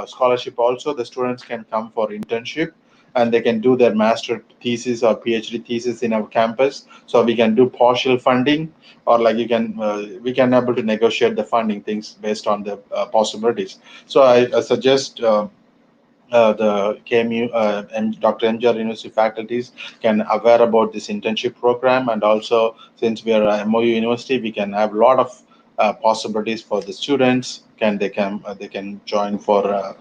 scholarship also, the students can come for internship, and they can do their master thesis or PhD thesis in our campus. So we can do partial funding, or like we can able to negotiate the funding things based on the possibilities. So I suggest the KMU and Dr. MGR University faculties can aware about this internship program, and also since we are a MOU university, we can have a lot of possibilities for the students. They can join for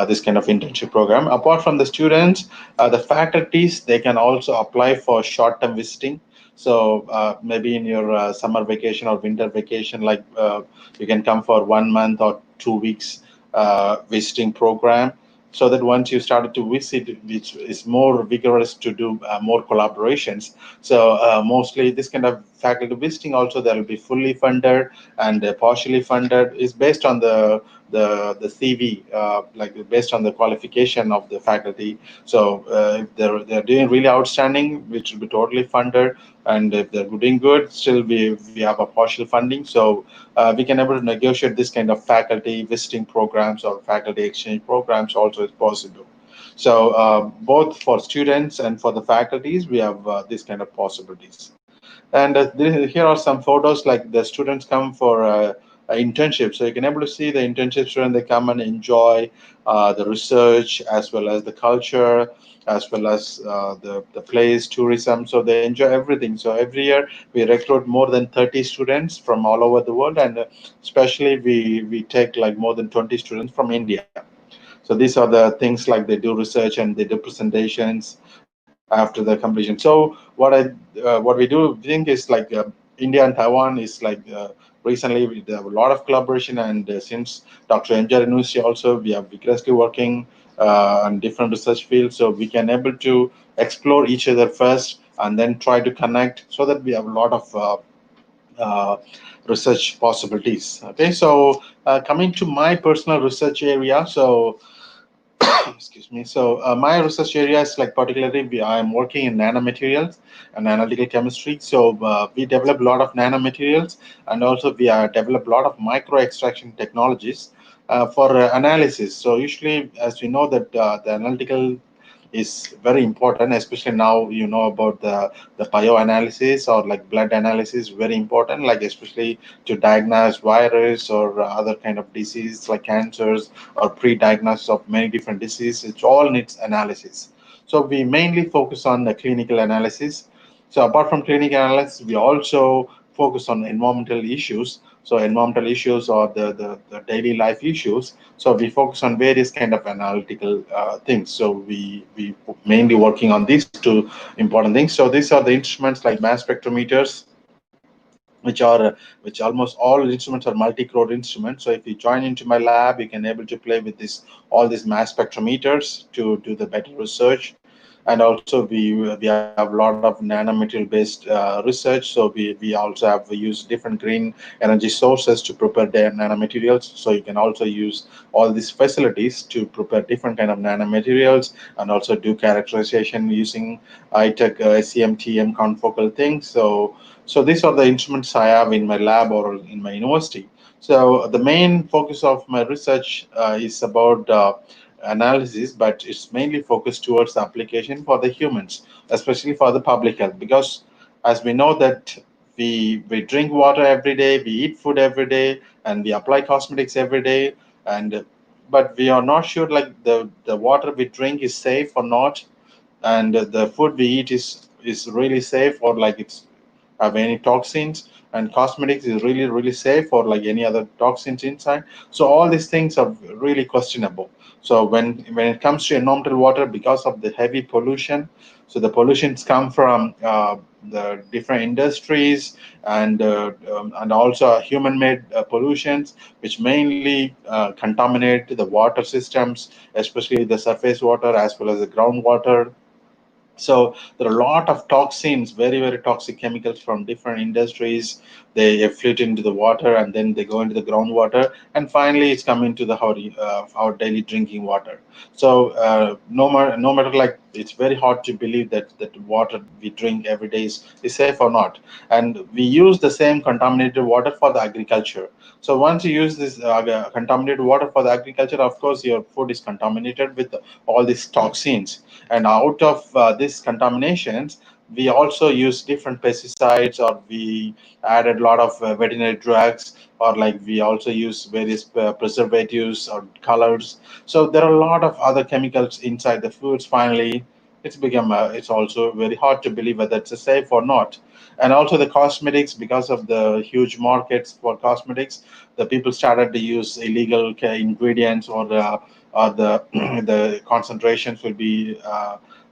this kind of internship program. Apart from the students, the faculties, they can also apply for short-term visiting. So maybe in your summer vacation or winter vacation, like you can come for 1 month or 2 weeks visiting program, so that once you started to visit, which is more vigorous to do more collaborations. So mostly this kind of faculty visiting also, there will be fully funded and partially funded. Is based on the CV, like based on the qualification of the faculty. So if they're doing really outstanding, which will be totally funded, and if they're doing good, still we have a partial funding. So we can able to negotiate this kind of faculty visiting programs or faculty exchange programs also is possible. So both for students and for the faculties, we have this kind of possibilities. And here are some photos, like the students come for internship. So you can able to see the internship student, they come and enjoy the research as well as the culture, as well as the place, tourism. So they enjoy everything. So every year we recruit more than 30 students from all over the world, and especially we take like more than 20 students from India. So these are the things, like they do research and they do presentations after the completion. So what we do think is like India and Taiwan is like recently we have a lot of collaboration, and since Dr. MGR University also, we are vigorously working on different research fields, so we can able to explore each other first and then try to connect, so that we have a lot of uh, research possibilities. Okay, so coming to my personal research area, so excuse me. So my research area is like particularly I'm working in nanomaterials and analytical chemistry. So we develop a lot of nanomaterials, and also we develop a lot of micro extraction technologies for analysis. So usually, as we know that the analytical is very important, especially now you know about the bioanalysis or like blood analysis, very important, like especially to diagnose virus or other kind of disease like cancers, or pre-diagnosis of many different diseases. It all needs analysis. So we mainly focus on the clinical analysis. So apart from clinical analysis, we also focus on environmental issues. So environmental issues or the daily life issues. So we focus on various kind of analytical things. So we mainly working on these two important things. So these are the instruments like mass spectrometers, which almost all instruments are multi-crore instruments. So if you join into my lab, you can able to play with this all these mass spectrometers to do the better research. And also we have a lot of nanomaterial based research. So we also have used different green energy sources to prepare their nanomaterials. So you can also use all these facilities to prepare different kind of nanomaterials, and also do characterization using ITech SEMTM confocal things. So these are the instruments I have in my lab or in my university. So the main focus of my research is about analysis, but it's mainly focused towards the application for the humans, especially for the public health. Because as we know that we drink water every day, we eat food every day, and we apply cosmetics every day, and but we are not sure like the water we drink is safe or not, and the food we eat is really safe, or like it's have any toxins, and cosmetics is really safe, or like any other toxins inside. So all these things are really questionable. So when it comes to environmental water, because of the heavy pollution, so the pollutions come from the different industries, and also human-made pollutions, which mainly contaminate the water systems, especially the surface water as well as the groundwater. So there are a lot of toxins, very toxic chemicals from different industries. They effluent into the water, and then they go into the groundwater, and finally it's coming to our daily drinking water. So no matter like, it's very hard to believe that water we drink every day is safe or not. And we use the same contaminated water for the agriculture. So once you use this contaminated water for the agriculture, of course your food is contaminated with all these toxins. And out of these contaminations, we also use different pesticides, or we added a lot of veterinary drugs, or like we also use various preservatives or colors. So there are a lot of other chemicals inside the foods. Finally, it's also very hard to believe whether it's safe or not. And also the cosmetics, because of the huge markets for cosmetics, the people started to use illegal ingredients, or the the concentrations will be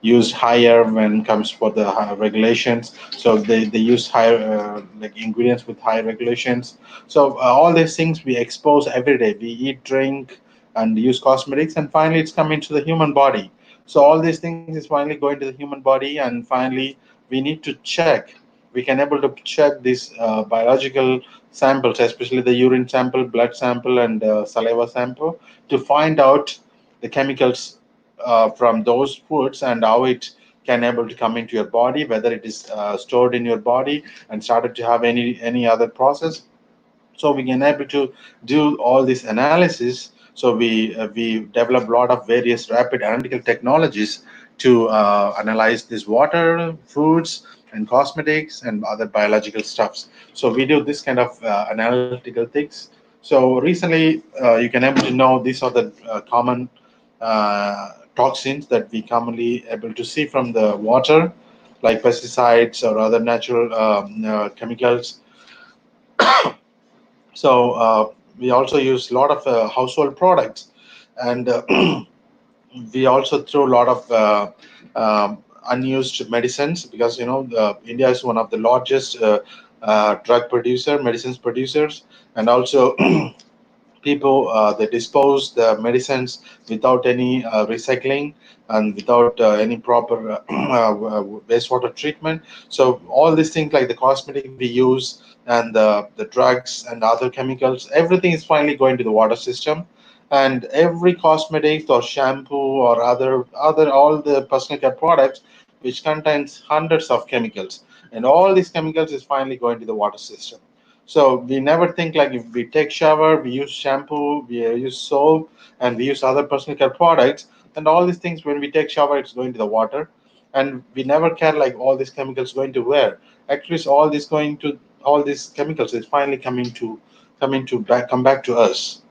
used higher when it comes for the regulations. So they use higher like ingredients with high regulations. So all these things we expose every day. We eat, drink, and use cosmetics, and finally it's coming to the human body. So all these things is finally going to the human body, and finally we need to check we can able to check these biological samples, especially the urine sample, blood sample, and saliva sample, to find out the chemicals from those foods and how it can able to come into your body, whether it is stored in your body and started to have any other process. So we can able to do all this analysis. So we develop a lot of various rapid analytical technologies to analyze this water, foods, and cosmetics and other biological stuffs. So we do this kind of analytical things. So recently, you can able to know these are the common toxins that we commonly able to see from the water, like pesticides or other natural chemicals. So we also use a lot of household products, and we also throw a lot of unused medicines, because India is one of the largest drug producer, medicines producers, and also people they dispose the medicines without any recycling and without any proper wastewater treatment. So all these things like the cosmetic we use and the drugs and other chemicals, everything is finally going to the water system. And every cosmetic or shampoo or other all the personal care products which contains hundreds of chemicals, and all these chemicals is finally going to the water system. So we never think like if we take shower, we use shampoo, we use soap, and we use other personal care products, and all these things when we take shower, it's going to the water, and we never care like all these chemicals going to where. Actually, it's all these chemicals is finally come back to us.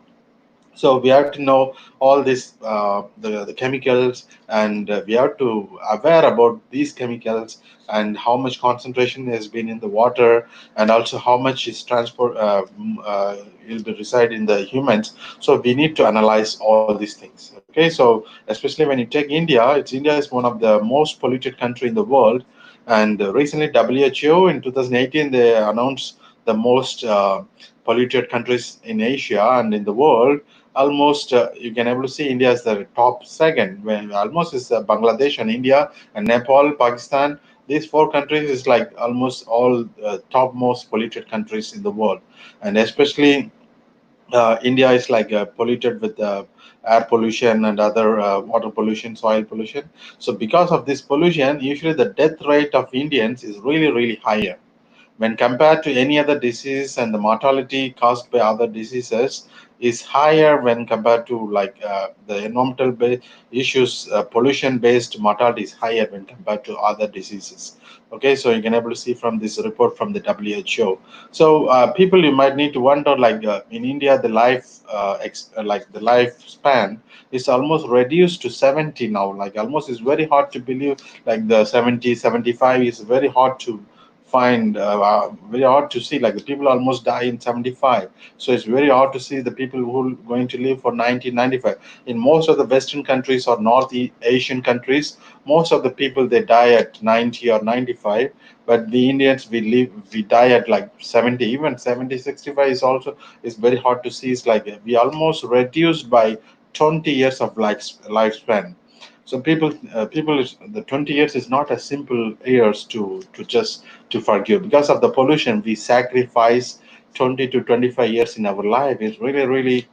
So we have to know all this the chemicals, and we have to aware about these chemicals and how much concentration has been in the water, and also how much is transport will be reside in the humans. So we need to analyze all these things. Okay, so especially when you take India is one of the most polluted country in the world. And recently WHO in 2018 they announced the most polluted countries in Asia and in the world. Almost you can able to see India is the top second, when almost is Bangladesh and India and Nepal, Pakistan. These four countries is like almost all top most polluted countries in the world. And especially India is like polluted with air pollution and other water pollution, soil pollution. So because of this pollution, usually the death rate of Indians is really higher when compared to any other disease, and the mortality caused by other diseases is higher when compared to like the environmental issues. Pollution based mortality is higher when compared to other diseases. Okay, so you can able to see from this report from the WHO. So people, you might need to wonder like in India the like the lifespan is almost reduced to 70 now. Like almost is very hard to believe, like the 70, 75 is very hard to find, very hard to see, like the people almost die in 75. So it's very hard to see the people who are going to live for 90, 95. In most of the Western countries or North Asian countries, most of the people they die at 90 or 95. But we Indians, we die at like 70. Even 70, 65 is also is very hard to see. It's like we almost reduced by 20 years of lifespan. So people is the 20 years is not a simple years to just to forgive. Because of the pollution we sacrifice 20 to 25 years in our life is really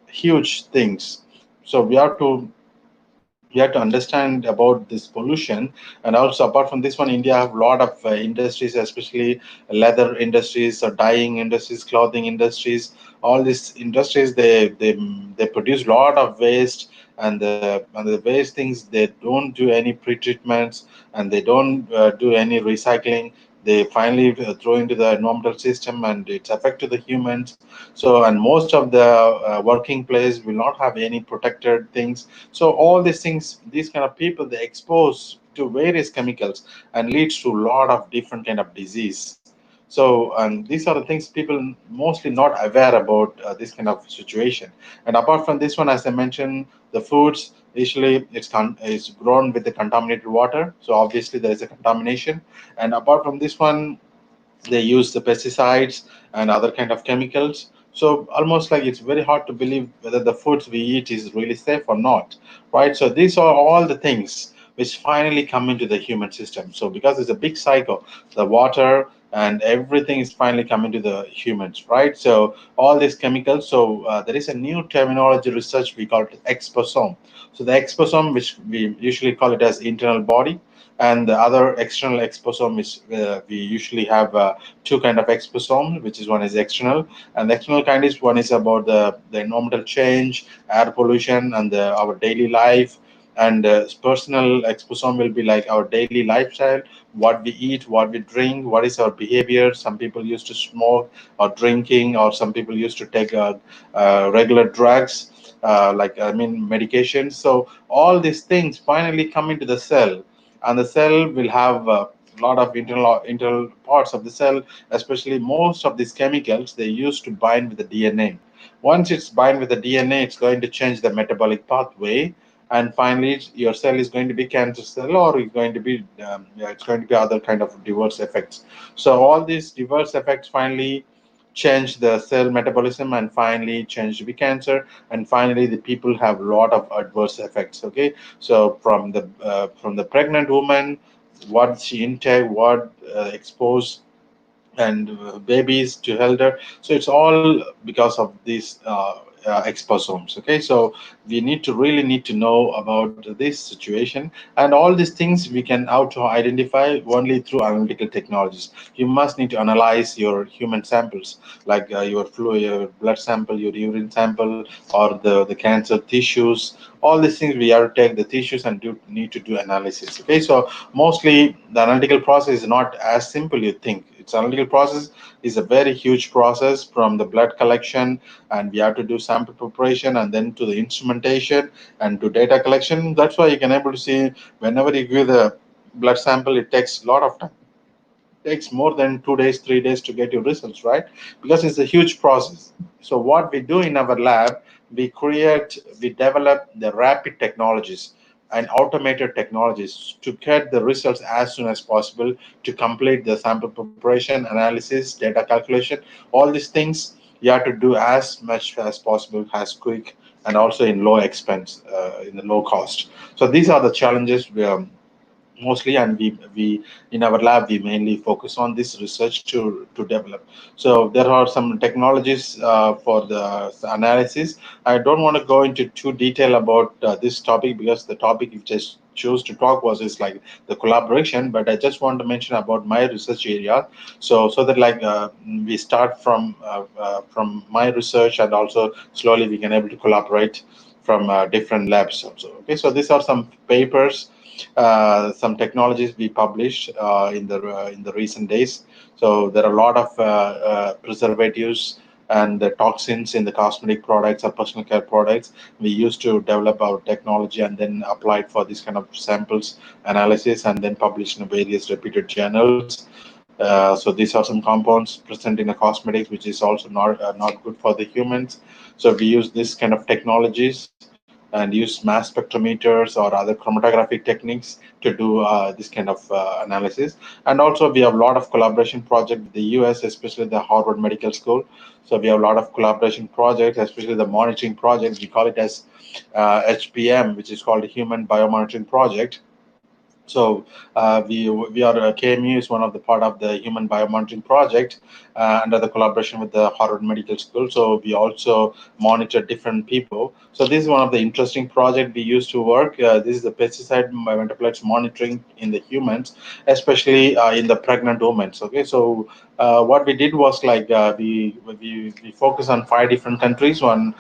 huge things. So we have to understand about this pollution. And also apart from this one, India have a lot of industries, especially leather industries or dyeing industries, clothing industries. All these industries, they produce a lot of waste, and the waste things, they don't do any pre-treatments, and they don't do any recycling. They finally throw into the environmental system, and it's affect to the humans. So, and most of the working place will not have any protected things. So all these things, these kind of people, they expose to various chemicals and leads to a lot of different kind of disease. So, and these are the things people mostly not aware about this kind of situation. And apart from this one, as I mentioned, the foods usually it's grown with the contaminated water. So obviously there is a contamination. And apart from this one, they use the pesticides and other kind of chemicals. So almost like it's very hard to believe whether the foods we eat is really safe or not, right? So these are all the things which finally come into the human system. So because it's a big cycle, the water and everything is finally coming to the humans, right? So all these chemicals. So there is a new terminology research we call it exposome. So the exposome, which we usually call it as internal body, and the other external exposome is we usually have two kind of exposome, which is one is external, and the external kind is one is about the environmental change, air pollution, and our daily life. And personal exposome will be like our daily lifestyle, what we eat, what we drink, what is our behavior. Some people used to smoke or drinking, or some people used to take regular drugs, like I mean medications. So all these things finally come into the cell, and the cell will have a lot of internal parts of the cell. Especially most of these chemicals, they used to bind with the DNA. Once it's bind with the DNA, it's going to change the metabolic pathway, and finally your cell is going to be cancer cell, or it's going to be yeah, it's going to be other kind of diverse effects. So all these diverse effects finally change the cell metabolism, and finally change to be cancer, and finally the people have a lot of adverse effects. Okay, so from the pregnant woman, what she intake, what expose, and babies to elder. So it's all because of these exposomes. Okay, so we need to really need to know about this situation, and all these things we can how to identify only through analytical technologies. You must need to analyze your human samples, like your fluid, your blood sample, your urine sample, or the cancer tissues. All these things we have to take the tissues and need to do analysis. Okay, so mostly the analytical process is not as simple you think. It's analytical process is a very huge process, from the blood collection, and we have to do sample preparation, and then to the instrumentation and to data collection. That's why you can able to see whenever you give the blood sample, it takes a lot of time. Takes more than 2 days, 3 days to get your results, right? Because it's a huge process. So what we do in our lab, we develop the rapid technologies and automated technologies to get the results as soon as possible, to complete the sample preparation, analysis, data calculation. All these things you have to do as much as possible, as quick, and also in low expense, in the low cost. So these are the challenges mostly, and we in our lab we mainly focus on this research to develop. So there are some technologies for the analysis. I don't want to go into too detail about this topic, because the topic you just chose to talk was is like the collaboration, but I just want to mention about my research area. So that like we start from my research, and also slowly we can able to collaborate from different labs also. Okay, so these are some papers, some technologies we published in the recent days. So there are a lot of preservatives and the toxins in the cosmetic products or personal care products. We used to develop our technology and then apply it for this kind of samples analysis, and then publish in various reputed journals. So these are some compounds present in the cosmetics, which is also not good for the humans. So we use this kind of technologies and use mass spectrometers or other chromatographic techniques to do this kind of analysis. And also we have a lot of collaboration project with the US, especially the Harvard Medical School. So we have a lot of collaboration projects, especially the monitoring project. We call it as HBM, which is called Human Biomonitoring Project. So we are KMU is one of the part of the Human Biomonitoring Project under the collaboration with the Harvard Medical School. So we also monitor different people. So this is one of the interesting project we used to work. This is the pesticide metabolites monitoring in the humans, especially in the pregnant women. Okay, so what we did was like we focus on 5 different countries: one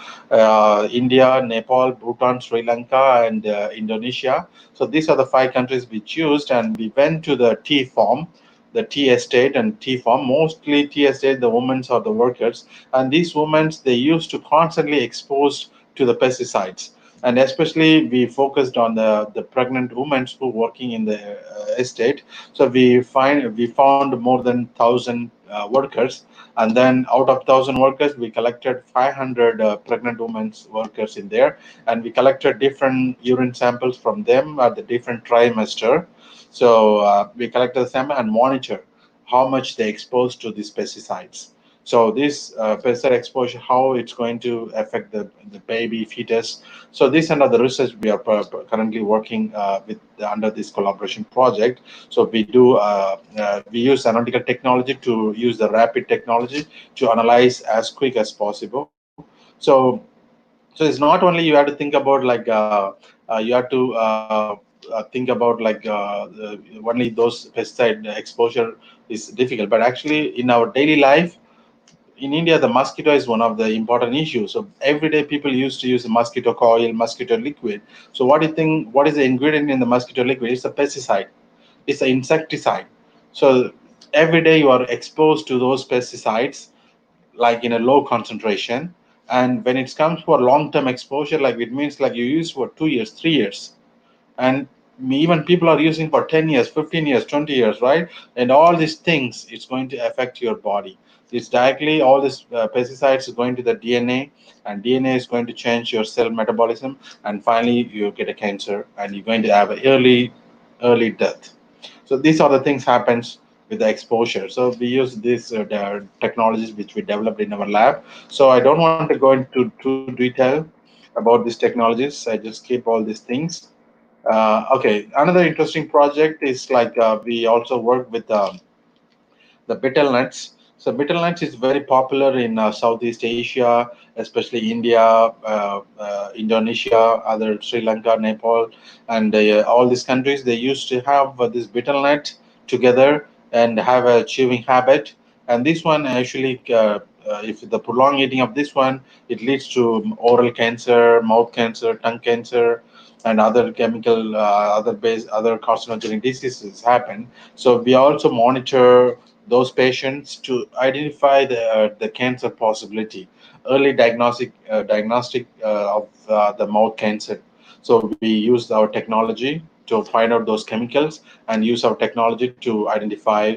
India, Nepal, Bhutan, Sri Lanka, and Indonesia. So these are the 5 countries we chose, and we went to the tea farm, the tea estate and tea farm. Mostly tea estate, the women are the workers, and these women they used to constantly exposed to the pesticides. And especially we focused on the pregnant women who working in the estate. So we found more than 1,000 workers, and then out of 1,000 workers, we collected 500 pregnant women workers in there, and we collected different urine samples from them at the different trimester. So we collected the sample and monitor how much they exposed to these pesticides. So this pesticide exposure, how it's going to affect the baby fetus. So this and other research we are currently working with under this collaboration project. So we use analytical technology to use the rapid technology to analyze as quick as possible. So it's not only you have to think about like you have to think about like only those pesticide exposure is difficult, but actually in our daily life in India, the mosquito is one of the important issues. So every day people used to use mosquito coil, mosquito liquid. So what do you think? What is the ingredient in the mosquito liquid? It's a pesticide. It's an insecticide. So every day you are exposed to those pesticides, like in a low concentration. And when it comes for long-term exposure, like it means like you use for 2 years, 3 years, and even people are using for 10 years, 15 years, 20 years, right? And all these things, it's going to affect your body. It's directly, all these pesticides is going to the DNA, and DNA is going to change your cell metabolism, and finally you get a cancer, and you're going to have an early death. So these are the things happens with the exposure. So we use these technologies which we developed in our lab. So I don't want to go into too detail about these technologies. I just keep all these things. Okay, another interesting project is like we also work with the betel nuts. So betel nuts is very popular in Southeast Asia, especially India, Indonesia, other Sri Lanka, Nepal, and all these countries. They used to have this betel nut together and have a chewing habit. And this one actually, if the prolonged eating of this one, it leads to oral cancer, mouth cancer, tongue cancer, and other chemical, other carcinogenic diseases happen. So we also monitor those patients to identify the cancer possibility, early diagnostic of the mouth cancer. So we use our technology to find out those chemicals and use our technology to identify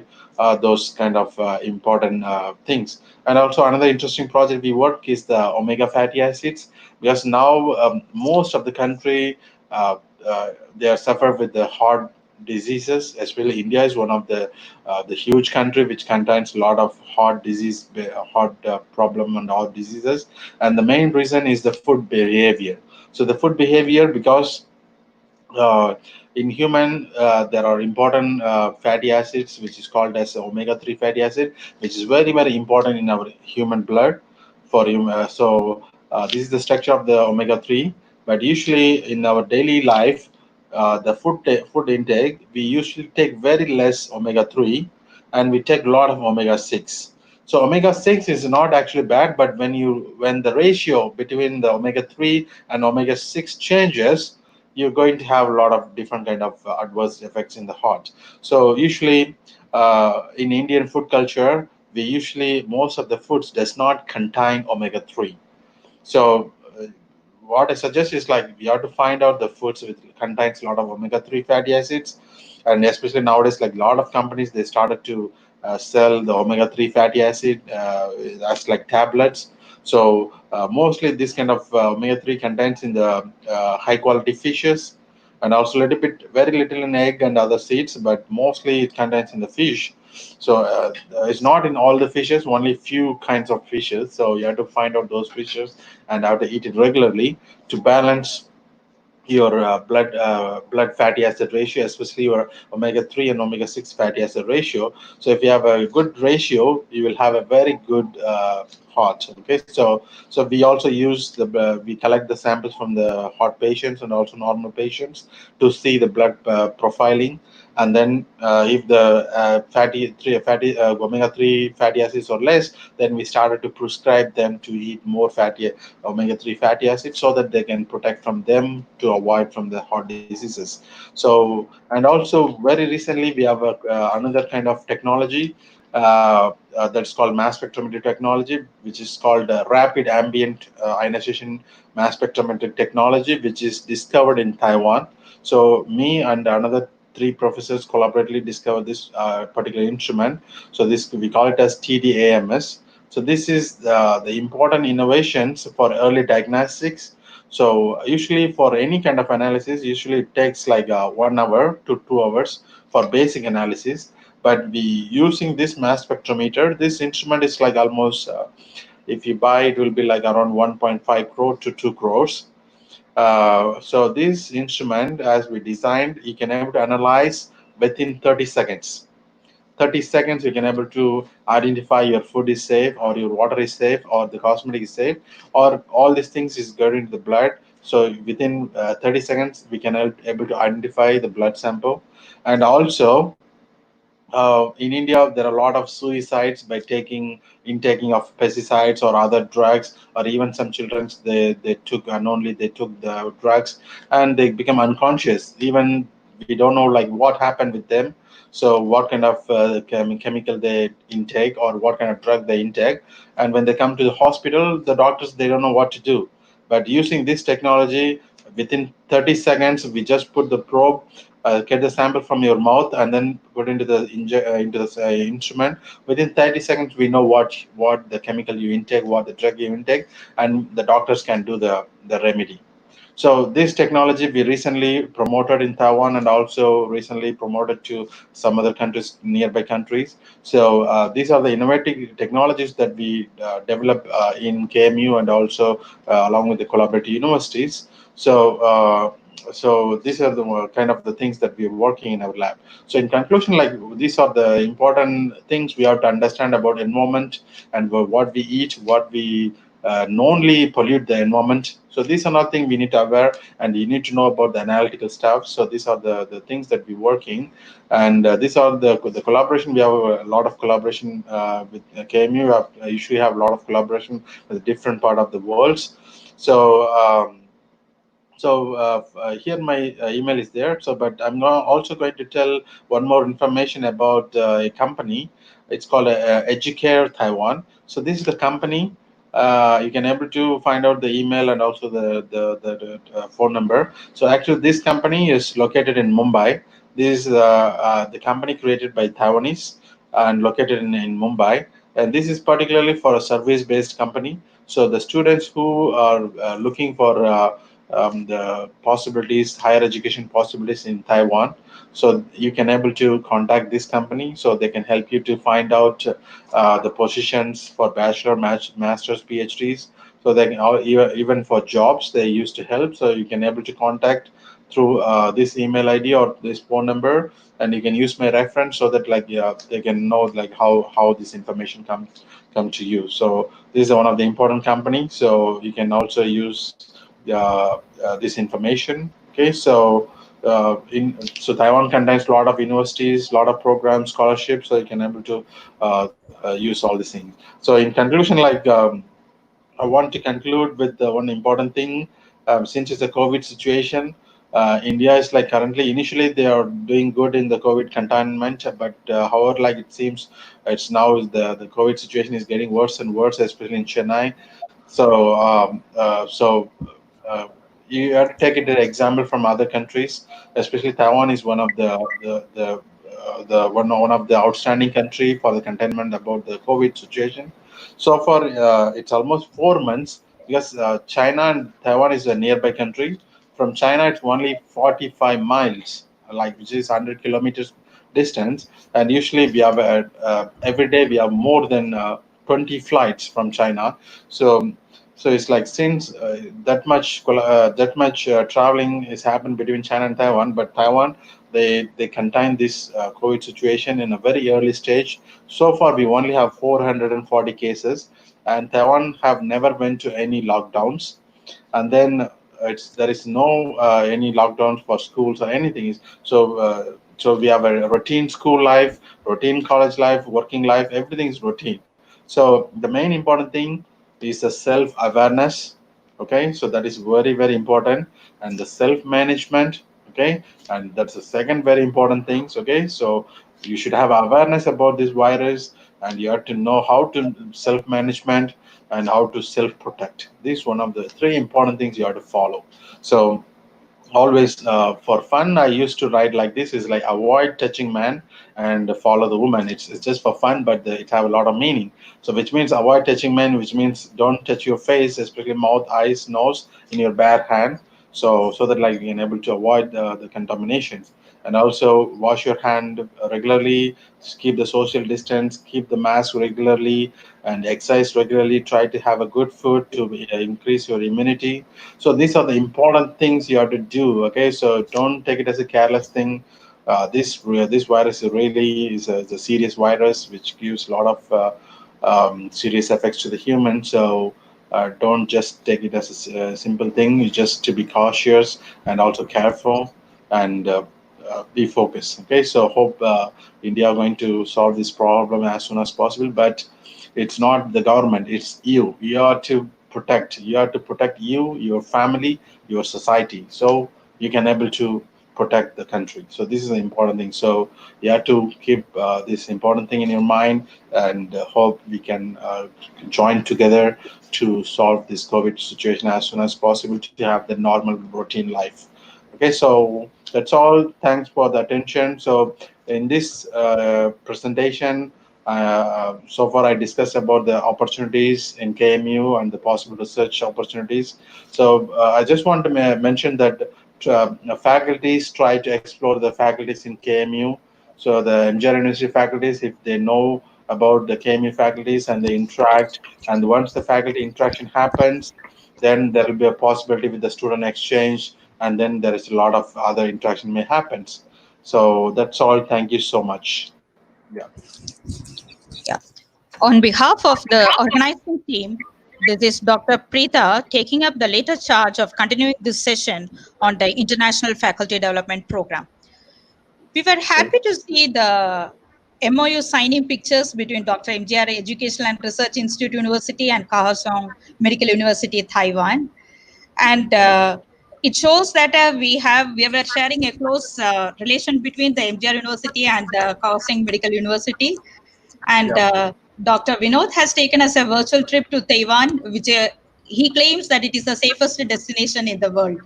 those kind of important things. And also another interesting project we work is the omega fatty acids, because now most of the country they are suffer with the heart diseases. Especially India is one of the huge country which contains a lot of heart disease, heart problem and heart diseases. And the main reason is the food behavior. So the food behavior, because uh, in human there are important fatty acids which is called as omega-3 fatty acid, which is very important in our human blood for him. So this is the structure of the omega-3. But usually in our daily life, the food intake, we usually take very less omega-3, and we take a lot of omega-6. So omega-6 is not actually bad, but when the ratio between the omega-3 and omega-6 changes, you're going to have a lot of different kind of adverse effects in the heart. So usually in Indian food culture, we usually, most of the foods does not contain omega-3. So what I suggest is like we have to find out the foods which contains a lot of omega-3 fatty acids. And especially nowadays, like a lot of companies, they started to sell the omega-3 fatty acid as like tablets. So mostly this kind of omega-3 contains in the high quality fishes, and also a little bit, very little in egg and other seeds, but mostly it contains in the fish. So it's not in all the fishes, only few kinds of fishes. So you have to find out those fishes and have to eat it regularly to balance your blood fatty acid ratio, especially your omega-3 and omega-6 fatty acid ratio. So if you have a good ratio, you will have a very good heart. Okay, so we also use we collect the samples from the heart patients and also normal patients to see the blood profiling. And then if the omega-3 fatty acids are less, then we started to prescribe them to eat more omega-3 fatty acids, so that they can protect from them to avoid from the heart diseases. So, and also very recently we have another kind of technology that's called mass spectrometry technology, which is called rapid ambient ionization mass spectrometry technology, which is discovered in Taiwan. So me and another three professors collaboratively discovered this particular instrument. So this, we call it as TDAMS. So this is the important innovations for early diagnostics. So usually for any kind of analysis, usually it takes like 1 hour to 2 hours for basic analysis. But we using this mass spectrometer, this instrument is like almost, if you buy it will be like around 1.5 crore to 2 crores. So this instrument, as we designed, you can able to analyze within 30 seconds. 30 seconds, you can able to identify your food is safe, or your water is safe, or the cosmetic is safe, or all these things is going into the blood. So within 30 seconds, we can able to identify the blood sample. And also, in India, there are a lot of suicides by intaking of pesticides or other drugs, or even some children they took unknowingly they took the drugs and they become unconscious. Even we don't know like what happened with them. So what kind of chemical they intake or what kind of drug they intake, and when they come to the hospital, the doctors they don't know what to do. But using this technology, within 30 seconds, we just put the probe, get the sample from your mouth, and then put into the instrument. Within 30 seconds, we know what the chemical you intake, what the drug you intake, and the doctors can do the remedy. So this technology we recently promoted in Taiwan, and also recently promoted to some other countries, nearby countries. So these are the innovative technologies that we develop in KMU, and also along with the collaborative universities. So these are the kind of the things that we're working in our lab. So in conclusion, like these are the important things we have to understand about environment, and what we eat, what we knowingly pollute the environment. So these are not things we need to aware, and you need to know about the analytical stuff. So these are the things that we're working, and these are the collaboration. We have a lot of collaboration with KMU. We usually have a lot of collaboration with different part of the world. So. Here my email is there. So, but I'm also going to tell one more information about a company. It's called Educare Taiwan. So this is the company. You can able to find out the email and also the phone number. So actually, this company is located in Mumbai. This is the company created by Taiwanese and located in Mumbai. And this is particularly for a service-based company. So the students who are looking for the possibilities, higher education possibilities in Taiwan. So you can able to contact this company, so they can help you to find out the positions for bachelor, masters, PhDs. So they can even for jobs they used to help. So you can able to contact through this email ID or this phone number, and you can use my reference, so that like they can know like how this information come to you. So this is one of the important companies. So you can also use this information. Okay, so Taiwan contains a lot of universities, a lot of programs, scholarships, so you can able to use all these things. So in conclusion, like I want to conclude with one important thing. Since it's a COVID situation, India is like currently, initially they are doing good in the COVID containment, but however, like it seems, it's now the COVID situation is getting worse and worse, especially in Chennai. So you have to take it an example from other countries, especially Taiwan is one of one of the outstanding country for the containment about the COVID situation. So far, it's almost 4 months, because China and Taiwan is a nearby country. From China, it's only 45 miles, like which is 100 kilometers distance. And usually, we have every day we have more than 20 flights from China. So so it's like, since that much traveling is happened between China and Taiwan, but Taiwan they contain this COVID situation in a very early stage. So far, we only have 440 cases, and Taiwan have never went to any lockdowns. And then there is no any lockdowns for schools or anything. So we have a routine school life, routine college life, working life. Everything is routine. So the main important thing is the self awareness. Okay, so that is very very important, and the self management. Okay, and that's the second very important things. Okay, so you should have awareness about this virus, and you have to know how to self management and how to self protect. This is one of the three important things you have to follow. So always for fun, I used to write like this: is like avoid touching man and follow the woman. It's just for fun, but it have a lot of meaning. So which means avoid touching men, which means don't touch your face, especially mouth, eyes, nose, in your bare hand. So that like you're able to avoid the contamination. And also wash your hand regularly, keep the social distance, keep the mask regularly, and exercise regularly. Try to have a good food to increase your immunity. So these are the important things you have to do. Okay, so don't take it as a careless thing. This virus is a serious virus which gives a lot of serious effects to the human. So don't just take it as a simple thing. You just to be cautious and also careful and be focused. Okay, so hope India are going to solve this problem as soon as possible. But it's not the government; it's you. You are to protect. You have to protect you, your family, your society. So you can able to protect the country. So this is an important thing. So you have to keep this important thing in your mind and hope we can join together to solve this COVID situation as soon as possible to have the normal routine life. Okay, so that's all. Thanks for the attention. So in this presentation, so far I discussed about the opportunities in KMU and the possible research opportunities. So I just want to mention that faculties try to explore the faculties in KMU. So the MGR University faculties, if they know about the KMU faculties and they interact, and once the faculty interaction happens, then there will be a possibility with the student exchange, and then there is a lot of other interaction may happens. So that's all. Thank you so much. Yeah. Yeah. On behalf of the organizing team, this is Dr. Preeta taking up the later charge of continuing this session on the International Faculty Development Program. We were happy to see the MOU signing pictures between Dr. MGR Educational and Research Institute University and Kaohsiung Medical University, Taiwan. And it shows that we were sharing a close relation between the MGR University and the Kaohsiung Medical University. And Dr. Vinod has taken us a virtual trip to Taiwan, which he claims that it is the safest destination in the world.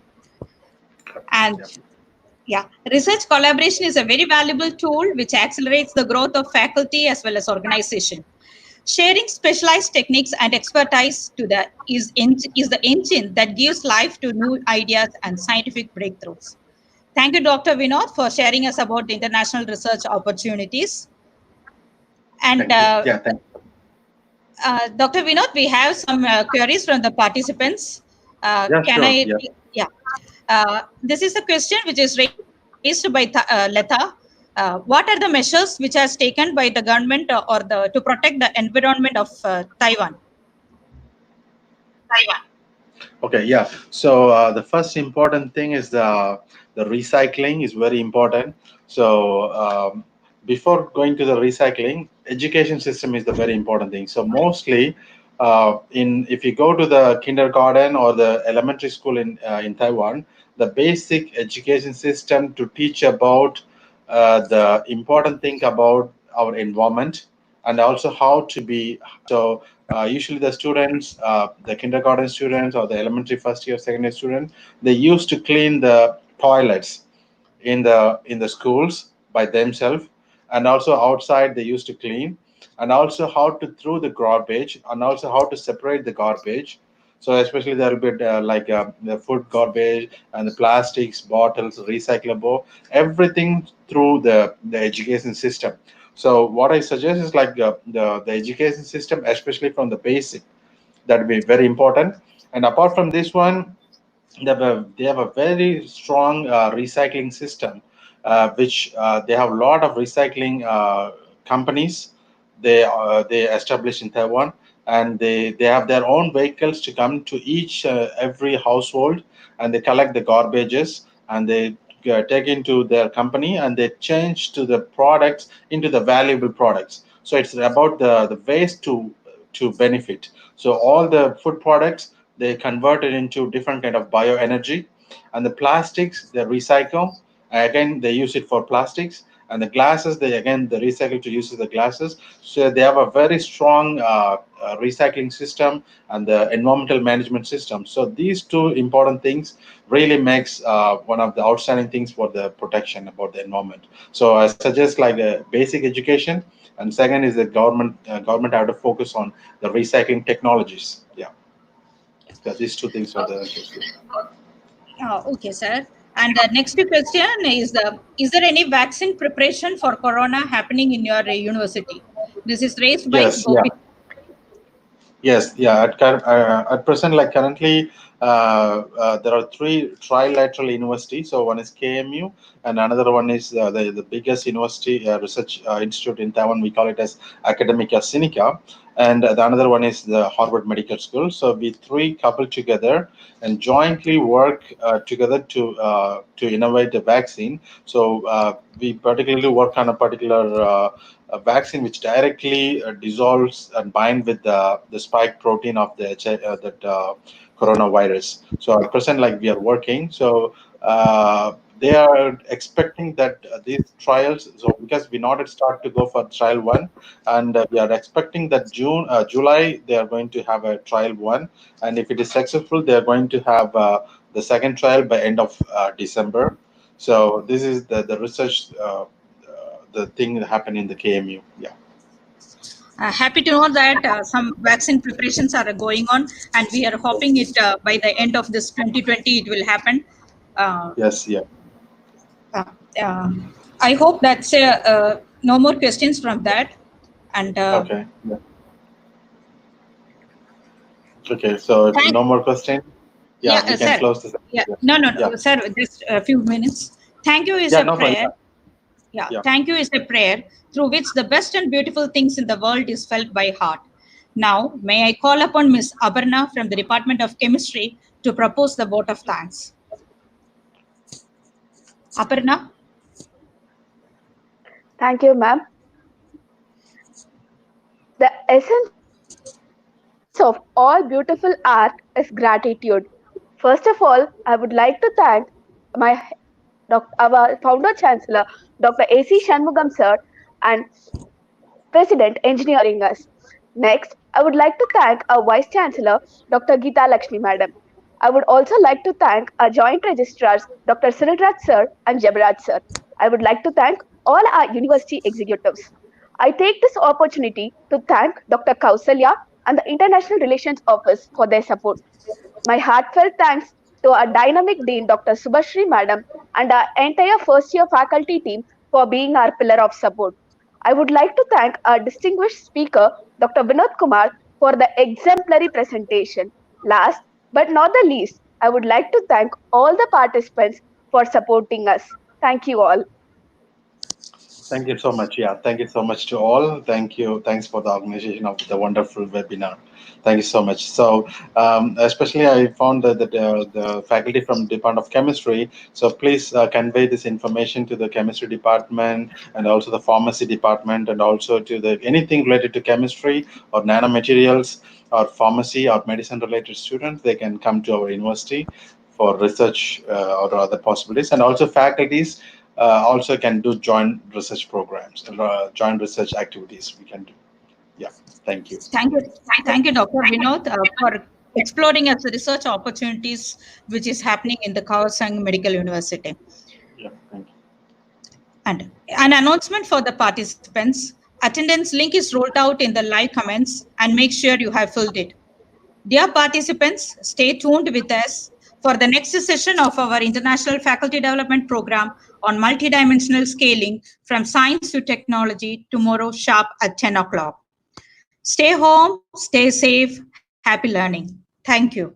And yeah, research collaboration is a very valuable tool which accelerates the growth of faculty as well as organization. Sharing specialized techniques and expertise to is the engine that gives life to new ideas and scientific breakthroughs. Thank you, Dr. Vinod, for sharing us about the international research opportunities. And Thank you. Dr. Vinod, we have some queries from the participants. Yeah, Can sure. I? Yeah. This is a question which is raised by Leta. What are the measures which has taken by the government to protect the environment of Taiwan? Okay, yeah. So the first important thing is the recycling is very important. So before going to the recycling, education system is the very important thing. So mostly, in if you go to the kindergarten or the elementary school in Taiwan, the basic education system to teach about the important thing about our environment and also how to be. So usually the students, the kindergarten students or the elementary first year, second year student, they used to clean the toilets in the schools by themselves, and also outside they used to clean, and also how to throw the garbage, and also how to separate the garbage. So especially there will be the food garbage and the plastics, bottles, recyclable, everything through the education system. So what I suggest is like the education system, especially from the basic, that will be very important. And apart from this one, they have a very strong recycling system, which they have a lot of recycling companies. They established in Taiwan, and they have their own vehicles to come to each every household, and they collect the garbages, and they take into their company, and they change to the products into the valuable products. So it's about the waste to benefit. So all the food products, they convert it into different kind of bioenergy, and the plastics they recycle. Again, they use it for plastics, And the glasses, they again, the recycle to use the glasses. So they have a very strong recycling system and the environmental management system. So these two important things really makes one of the outstanding things for the protection about the environment. So I suggest like a basic education, and second is the government have to focus on the recycling technologies. Yeah, these two things are the Okay, sir. And the next question is there any vaccine preparation for corona happening in your university? This is raised by yes, yeah. Gopi. Yes, yeah. At present, like currently, there are three trilateral universities. So one is KMU, and another one is the biggest university research institute in Taiwan. We call it as Academia Sinica, and the another one is the Harvard Medical School. So we three couple together and jointly work together to innovate the vaccine. So we particularly work on a particular a vaccine which directly dissolves and bind with the spike protein of the coronavirus. So at present, like we are working, so they are expecting that these trials. So because we not start to go for trial 1, and we are expecting that July they are going to have a trial 1, and if it is successful, they are going to have the second trial by end of December. So this is the research. The thing that happened in the KMU. Yeah. Happy to know that some vaccine preparations are going on, and we are hoping it by the end of this 2020 it will happen. Yes. Yeah. I hope that's no more questions from that. And okay. Yeah. Okay. So no more questions. Yeah, we can sir. close this. Yeah. No, sir. Just a few minutes. Thank you is a prayer. Yeah. Thank you is a prayer through which the best and beautiful things in the world is felt by heart. Now, may I call upon Ms. Abarna from the Department of Chemistry to propose the vote of thanks. Aparna? Thank you, ma'am. The essence of all beautiful art is gratitude. First of all, I would like to thank our founder chancellor, Dr. A.C. Shanmugam sir, and President engineering us. Next, I would like to thank our Vice Chancellor, Dr. Geeta Lakshmi Madam. I would also like to thank our joint registrars, Dr. Sunilraj sir and Jabraj sir. I would like to thank all our university executives. I take this opportunity to thank Dr. Kausalya and the International Relations Office for their support. My heartfelt thanks to our dynamic Dean, Dr. Subhashri Madam, and our entire first-year faculty team for being our pillar of support. I would like to thank our distinguished speaker, Dr. Vinod Kumar, for the exemplary presentation. Last but not the least, I would like to thank all the participants for supporting us. Thank you all. Thank you so much. Yeah, thank you so much to all. Thank you. Thanks for the organization of the wonderful webinar. Thank you so much. So, especially I found that the faculty from Department of Chemistry. So please convey this information to the chemistry department and also the pharmacy department, and also to the anything related to chemistry or nanomaterials or pharmacy or medicine related students. They can come to our university for research or other possibilities, and also faculties. Also can do joint research programs, joint research activities we can do. Yeah, thank you. Thank you, Dr. Vinod, for exploring as the research opportunities which is happening in the Kaohsiung Medical University. Yeah, thank you. And an announcement for the participants. Attendance link is rolled out in the live comments, and make sure you have filled it. Dear participants, stay tuned with us for the next session of our International Faculty Development Program on multidimensional scaling from science to technology tomorrow sharp at 10 o'clock. Stay home, stay safe, happy learning. Thank you.